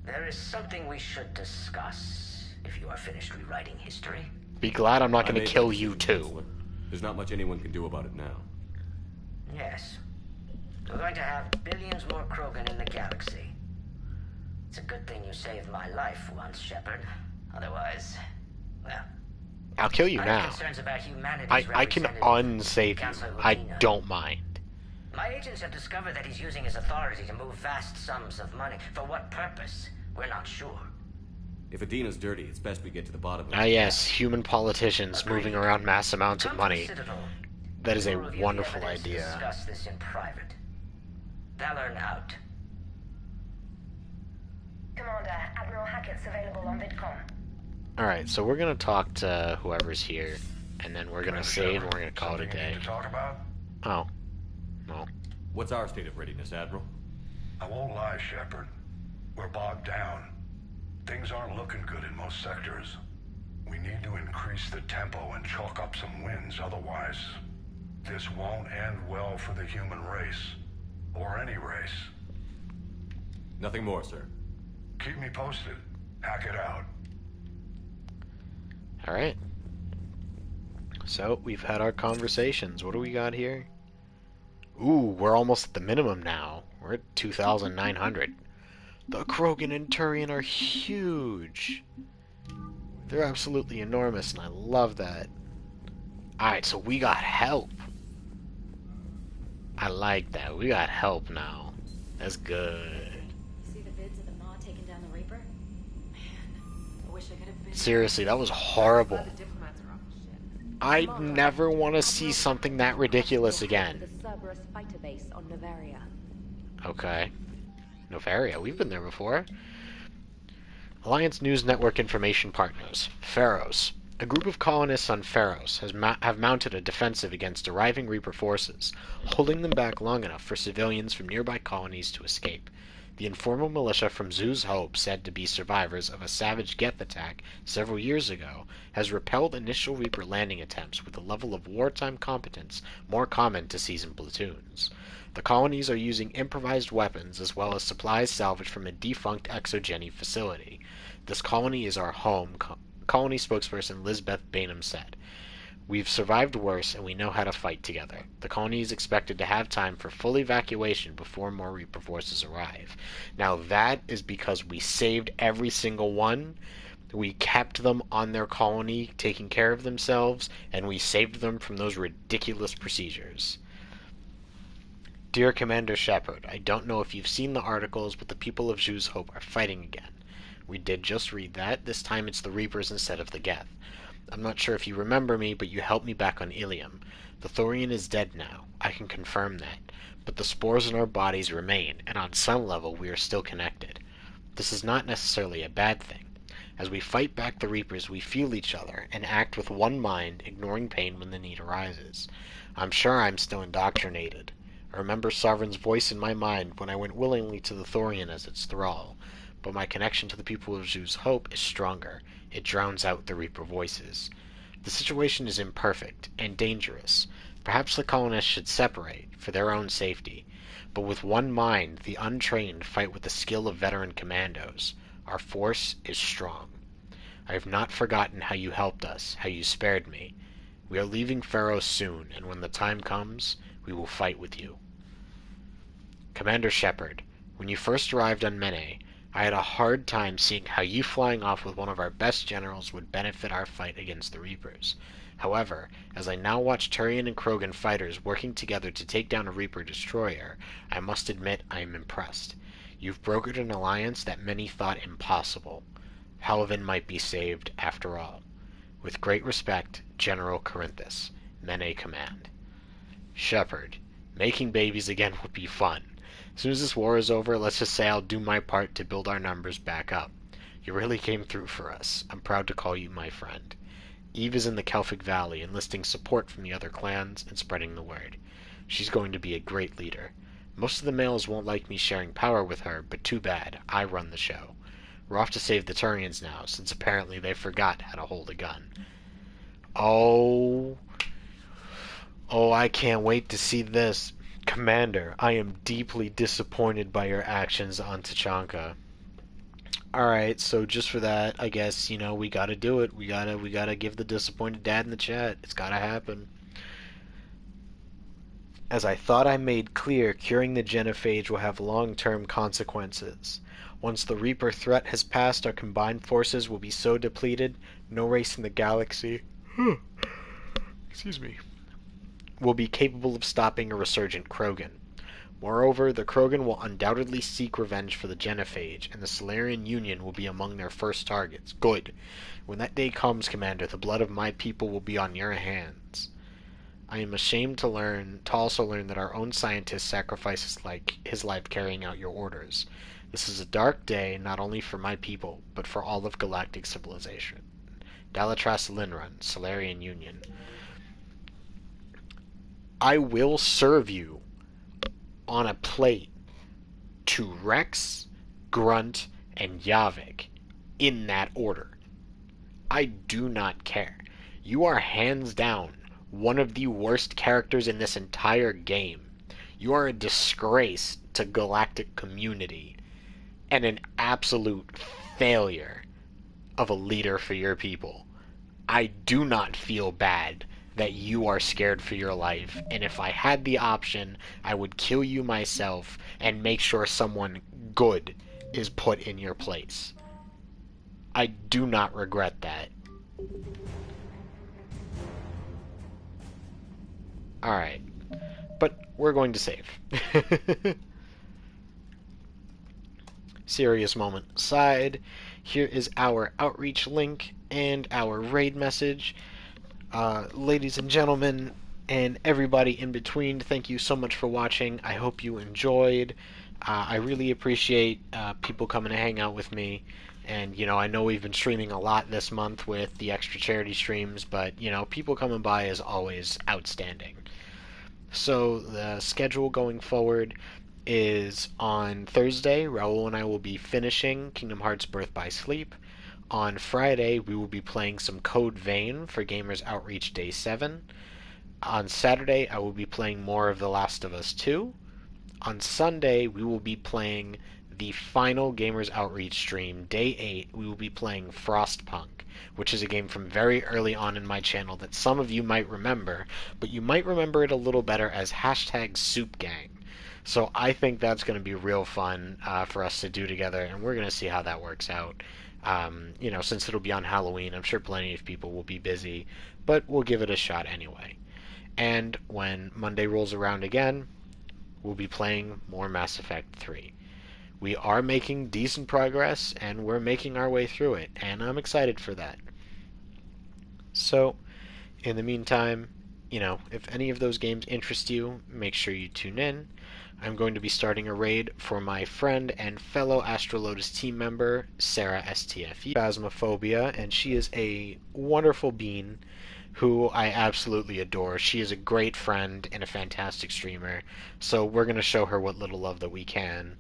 there is something we should discuss, if you are finished rewriting history. Be glad I'm not going to kill you too. There's not much anyone can do about it now. Yes. We're going to have billions more Krogan in the galaxy. It's a good thing you saved my life once, Shepard. Otherwise, well... I'll kill you I now. have concerns about humanity's I can representative, unsave you. Councilor I Rudina. don't mind. My agents have discovered that he's using his authority to move vast sums of money. For what purpose? We're not sure. If Adina's dirty, it's best we get to the bottom of it. Ah yes, human politicians moving around mass amounts of money. That is a wonderful idea. Discuss this in private. Valorn out. Commander, Admiral Hackett's available on VidCom. Alright, so we're gonna talk to whoever's here, and then we're gonna save and we're gonna call it a day. To talk about? Oh. No. What's our state of readiness, Admiral? I won't lie, Shepard. We're bogged down. Things aren't looking good in most sectors. We need to increase the tempo and chalk up some wins, otherwise this won't end well for the human race. Or any race. Nothing more, sir. Keep me posted. Hack it out. Alright. So, we've had our conversations. What do we got here? Ooh, we're almost at the minimum now. We're at 2,900. The Krogan and Turian are huge. They're absolutely enormous, and I love that. Alright, so we got help. I like that. We got help now. That's good. See the vids of the Maw taking down the Reaper? Man, I wish I could have been. Seriously, that was horrible. I never want to see something that ridiculous again. The Cerberus fighter base on Novaria. Okay. Novaria, we've been there before. Alliance News Network Information Partners. Pharos. A group of colonists on Pharos have mounted a defensive against arriving Reaper forces, holding them back long enough for civilians from nearby colonies to escape. The informal militia from Zhu's Hope, said to be survivors of a savage Geth attack several years ago, has repelled initial Reaper landing attempts with a level of wartime competence more common to seasoned platoons. The colonies are using improvised weapons as well as supplies salvaged from a defunct exogeny facility. This colony is our home, colony spokesperson Lisbeth Bainham said. We've survived worse, and we know how to fight together. The colony is expected to have time for full evacuation before more Reaper forces arrive. Now that is because we saved every single one. We kept them on their colony, taking care of themselves, and we saved them from those ridiculous procedures. Dear Commander Shepard, I don't know if you've seen the articles, but the people of Zhu's Hope are fighting again. We did just read that. This time it's the Reapers instead of the Geth. I'm not sure if you remember me, but you helped me back on Ilium. The Thorian is dead now. I can confirm that. But the spores in our bodies remain, and on some level we are still connected. This is not necessarily a bad thing. As we fight back the Reapers, we feel each other, and act with one mind, ignoring pain when the need arises. I'm sure I'm still indoctrinated. I remember Sovereign's voice in my mind when I went willingly to the Thorian as its thrall. But my connection to the people of Zhu's Hope is stronger. It drowns out the Reaper voices. The situation is imperfect and dangerous. Perhaps the colonists should separate, for their own safety. But with one mind, the untrained fight with the skill of veteran commandos. Our force is strong. I have not forgotten how you helped us, how you spared me. We are leaving Pharos soon, and when the time comes, we will fight with you. Commander Shepard, when you first arrived on Mene, I had a hard time seeing how you flying off with one of our best generals would benefit our fight against the Reapers. However, as I now watch Turian and Krogan fighters working together to take down a Reaper destroyer, I must admit I am impressed. You've brokered an alliance that many thought impossible. Paladin might be saved after all. With great respect, General Corinthus, Mene Command. Shepard, making babies again would be fun. As soon as this war is over, let's just say I'll do my part to build our numbers back up. You really came through for us. I'm proud to call you my friend. Eve is in the Kelphic Valley, enlisting support from the other clans and spreading the word. She's going to be a great leader. Most of the males won't like me sharing power with her, but too bad. I run the show. We're off to save the Turians now, since apparently they forgot how to hold a gun. Oh, I can't wait to see this. Commander, I am deeply disappointed by your actions on Tachanka. Alright, so just for that, I guess, we gotta do it. We gotta give the disappointed dad in the chat. It's gotta happen. As I thought I made clear, curing the genophage will have long-term consequences. Once the Reaper threat has passed, our combined forces will be so depleted, no race in the galaxy excuse me, will be capable of stopping a resurgent Krogan. Moreover, the Krogan will undoubtedly seek revenge for the genophage, and the Salarian Union will be among their first targets. Good. When that day comes, Commander, the blood of my people will be on your hands. I am ashamed to also learn that our own scientist sacrifices his life carrying out your orders. This is a dark day, not only for my people, but for all of galactic civilization. Dalatras Linrun, Salarian Union. I will serve you on a plate to Rex, Grunt, and Yavik in that order. I do not care. You are hands down one of the worst characters in this entire game. You are a disgrace to galactic community and an absolute failure of a leader for your people. I do not feel bad that you are scared for your life, and if I had the option, I would kill you myself and make sure someone good is put in your place. I do not regret that. Alright. But we're going to save. Serious moment aside, here is our outreach link and our raid message. Ladies and gentlemen, and everybody in between, thank you so much for watching. I hope you enjoyed. I really appreciate people coming to hang out with me, And, I know we've been streaming a lot this month with the extra charity streams, but, people coming by is always outstanding. So the schedule going forward is on Thursday, Raul and I will be finishing Kingdom Hearts Birth by Sleep. On Friday, we will be playing some Code Vein for Gamers Outreach Day 7. On Saturday, I will be playing more of The Last of Us 2. On Sunday, we will be playing the final Gamers Outreach stream, Day 8. We will be playing Frostpunk, which is a game from very early on in my channel that some of you might remember, but you might remember it a little better as #SoupGang. So I think that's going to be real fun for us to do together, and we're going to see how that works out. Since it'll be on Halloween, I'm sure plenty of people will be busy, but we'll give it a shot anyway. And when Monday rolls around again, we'll be playing more Mass Effect 3. We are making decent progress, and we're making our way through it, and I'm excited for that. So, in the meantime, if any of those games interest you, make sure you tune in. I'm going to be starting a raid for my friend and fellow Astro Lotus team member, Sarah STFE, Phasmophobia, and she is a wonderful bean who I absolutely adore. She is a great friend and a fantastic streamer, so we're going to show her what little love that we can.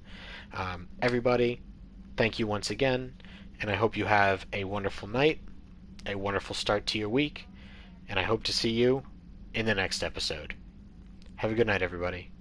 Everybody, thank you once again, and I hope you have a wonderful night, a wonderful start to your week, and I hope to see you in the next episode. Have a good night, everybody.